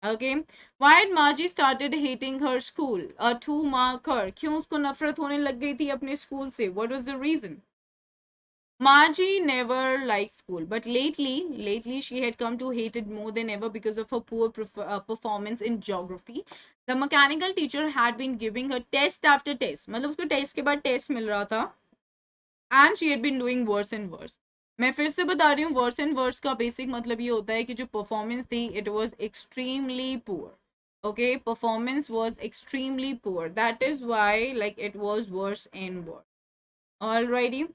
Okay. Why had Margie started hating her school? A two marker. क्यों उसको नफरत होने लग गई थी अपने school से? What was the reason? Margie never liked school, but lately she had come to hate it more than ever because of her poor performance in geography. The mechanical teacher had been giving her test after test. मतलब उसको test के बाद test मिल रहा था, and she had been doing worse and worse. मैं फिर से बता रही हूँ, worse and worse का basic मतलब ये होता है कि जो performance थी, it was extremely poor. Okay, performance was extremely poor. That is why like it was worse and worse. Alrighty.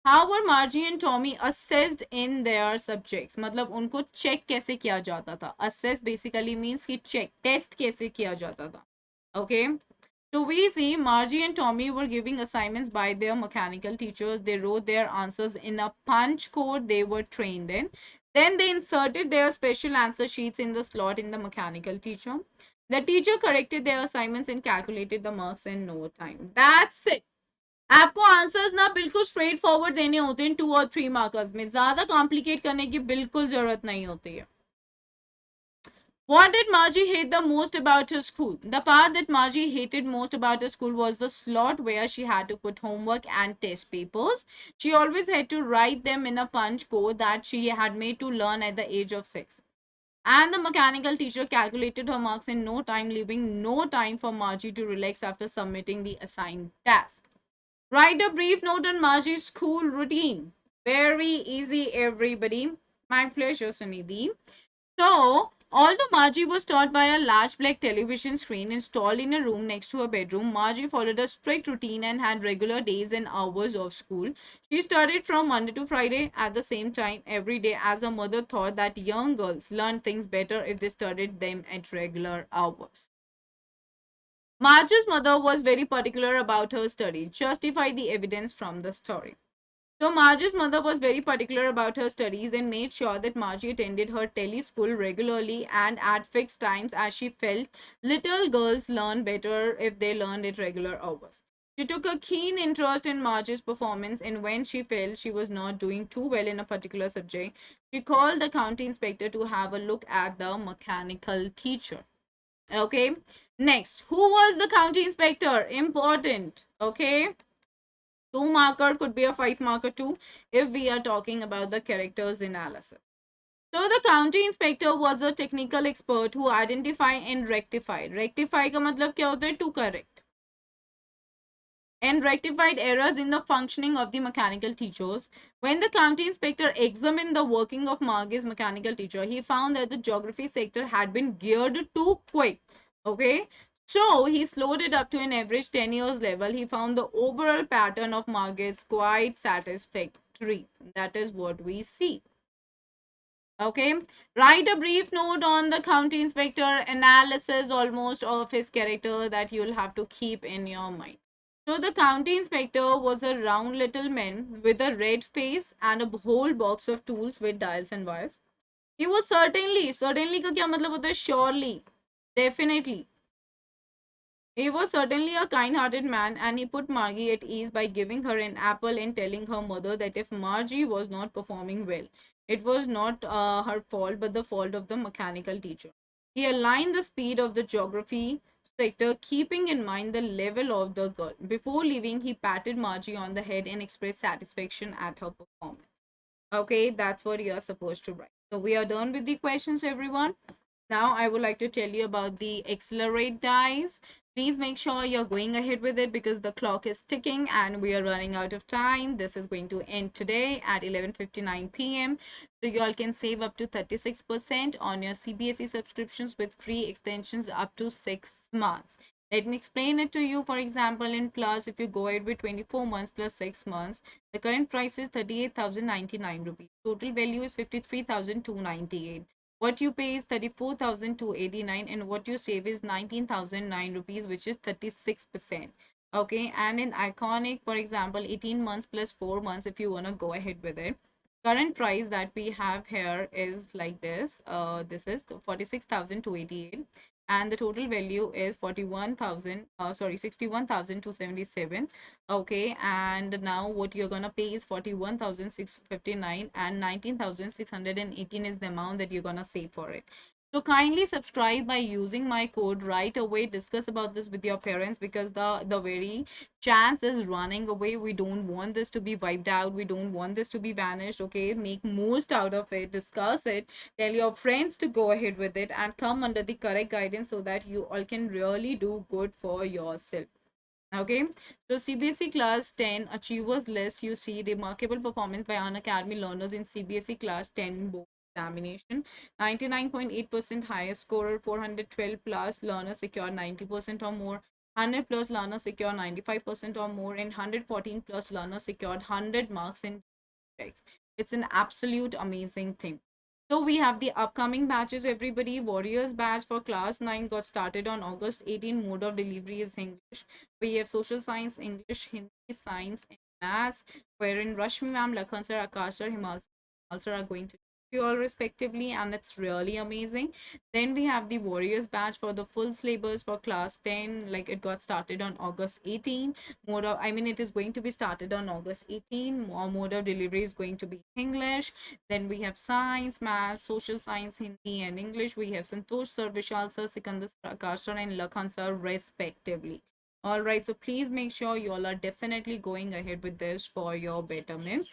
How were Margie and Tommy assessed in their subjects? मतलब उनको check कैसे किया जाता था? Assess basically means कि check, test कैसे किया जाता था? Okay. So we see Margie and Tommy were giving assignments by their mechanical teachers. They wrote their answers in a punch code they were trained in. Then they inserted their special answer sheets in the slot in the mechanical teacher. The teacher corrected their assignments and calculated the marks in no time. That's it. आपको answers ना बिल्कुल straight forward देने होते हैं 2 और 3 markers में, ज्यादा complicate करने की बिल्कुल जरूरत नहीं होती है. What did Margie hate the most about her school? The part that Margie hated most about her school was the slot where she had to put homework and test papers. She always had to write them in a punch code that she had made to learn at the age of 6. And the mechanical teacher calculated her marks in no time, leaving no time for Margie to relax after submitting the assigned task. Write a brief note on Margie's school routine. Very easy, everybody. My pleasure, Sunidhi. So, although Margie was taught by a large black television screen installed in a room next to her bedroom, Margie followed a strict routine and had regular days and hours of school. She studied from Monday to Friday at the same time every day, as her mother thought that young girls learned things better if they studied them at regular hours. Marge's mother was very particular about her study. Justify the evidence from the story. So Marge's mother was very particular about her studies and made sure that Margie attended her tele school regularly and at fixed times, as she felt little girls learn better if they learned at regular hours. She took a keen interest in Marge's performance, and when she felt she was not doing too well in a particular subject, she called the county inspector to have a look at the mechanical teacher. Okay. Next, who was the county inspector? Important. Okay. 2 marker could be a 5 marker too if we are talking about the characters analysis. So the county inspector was a technical expert who identified and rectified. Rectify का मतलब क्या होता है? To correct. And rectified errors in the functioning of the mechanical teachers. When the county inspector examined the working of Margie's mechanical teacher, he found that the geography sector had been geared too quick. Okay, so he slowed it up to an average 10 years level. He found the overall pattern of Margie's quite satisfactory. That is what we see. Okay, write a brief note on the county inspector analysis almost of his character that you'll have to keep in your mind. So the county inspector was a round little man with a red face and a whole box of tools with dials and wires. He was certainly का क्या मतलब होता है? Surely, definitely. He was certainly a kind-hearted man, and he put Margie at ease by giving her an apple and telling her mother that if Margie was not performing well, it was not her fault but the fault of the mechanical teacher. He aligned the speed of the geography sector, keeping in mind the level of the girl. Before leaving, he patted Margie on the head and expressed satisfaction at her performance. Okay, that's what you are supposed to write. So we are done with the questions, everyone. Now I would like to tell you about the accelerate dice. Please make sure you're going ahead with it because the clock is ticking and we are running out of time. This is going to end today at 11:59 p.m. So you all can save up to 36% on your CBSE subscriptions with free extensions up to 6 months. Let me explain it to you. For example, in Plus, if you go ahead with 24 months plus 6 months, the current price is 38,099 rupees. Total value is 53,298. What you pay is 34,289 and what you save is 19,009 rupees, which is 36%. Okay, and in Iconic, for example, 18 months plus 4 months, if you want to go ahead with it, current price that we have here is like this. This is 46,288 and the total value is 41,000 sorry 61,277. Okay, and now what you're gonna pay is 41,659 and 19,618 is the amount that you're gonna save for it. So kindly subscribe by using my code right away. Discuss about this with your parents because the very chance is running away. We don't want this to be wiped out. We don't want this to be vanished. Okay, make most out of it. Discuss it. Tell your friends to go ahead with it and come under the correct guidance so that you all can really do good for yourself. Okay, so CBSE Class 10 Achievers List, you see remarkable performance by Unacademy learners in CBSE Class 10 board examination. 99.8% highest scorer, 412 plus learners secured 90% or more. 100 plus learners secured 95% or more, and 114 plus learners secured 100 marks in checks. It's an absolute amazing thing. So we have the upcoming batches, everybody. Warriors batch for class 9 got started on August 18. Mode of delivery is English. We have social science, English, Hindi, science, and maths, wherein Rashmi ma'am, Lakhan sir, Akash sir, Himal sir are going to you all respectively, and it's really amazing. Then we have the Warriors batch for the full syllabus for class 10, like it got started on August 18. Mode of, I mean, it is going to be started on August 18. More mode of delivery is going to be English. Then we have science, math, social science, Hindi, and English. We have Santosh sir, Vishal sir, Sikandar sir, Akash sir, and Lakhan sir, respectively. All right, so please make sure you all are definitely going ahead with this for your betterment.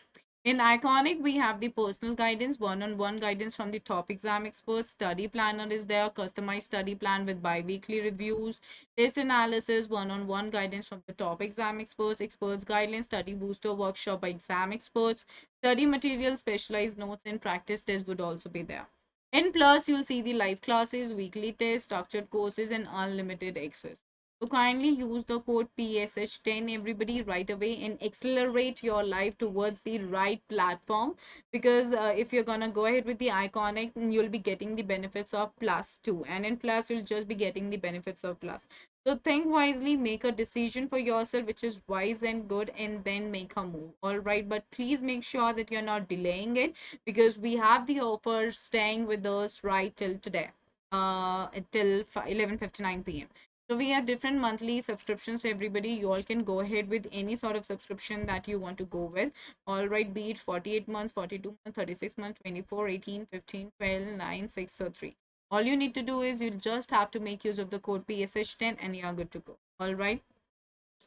In Iconic, we have the personal guidance, one-on-one guidance from the top exam experts. Study planner is there, customized study plan with bi-weekly reviews. Test analysis, one-on-one guidance from the top exam experts. Experts guidelines, study booster workshop by exam experts. Study material, specialized notes, and practice tests would also be there. In plus, you'll see the live classes, weekly tests, structured courses, and unlimited access. So kindly use the code PSH10 everybody right away and accelerate your life towards the right platform, because if you're gonna go ahead with the Iconic, you'll be getting the benefits of plus 2, and in plus you'll just be getting the benefits of plus. So think wisely, make a decision for yourself which is wise and good, and then make a move. All right, but please make sure that you're not delaying it, because we have the offer staying with us right till today, till 11:59 p.m. So we have different monthly subscriptions, everybody. You all can go ahead with any sort of subscription that you want to go with. All right, be it 48 months, 42 months, 36 months, 24, 18, 15, 12, 9, 6, or 3. All you need to do is you just have to make use of the code PSH10 and you're good to go. All right.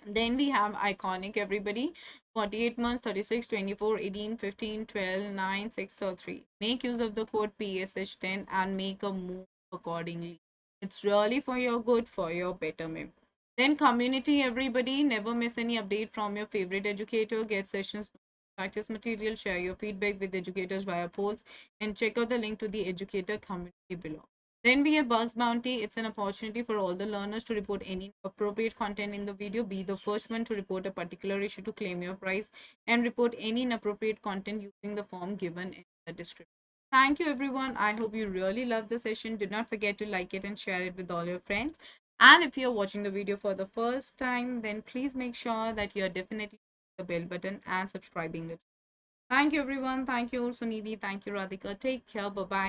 Then we have Iconic, everybody. 48 months, 36, 24, 18, 15, 12, 9, 6, or 3. Make use of the code PSH10 and make a move accordingly. It's really for your good, for your betterment. Then community, everybody. Never miss any update from your favorite educator. Get sessions, practice material, share your feedback with educators via polls, and check out the link to the educator community below. Then we have Bugs Bounty. It's an opportunity for all the learners to report any appropriate content in the video. Be the first one to report a particular issue to claim your prize, and report any inappropriate content using the form given in the description. Thank you, everyone. I hope you really love the session. Do not forget to like it and share it with all your friends. And if you're watching the video for the first time, then please make sure that you're definitely the bell button and subscribing the channel. Thank you, everyone. Thank you, Sunidhi. Thank you, Radhika. Take care. Bye bye.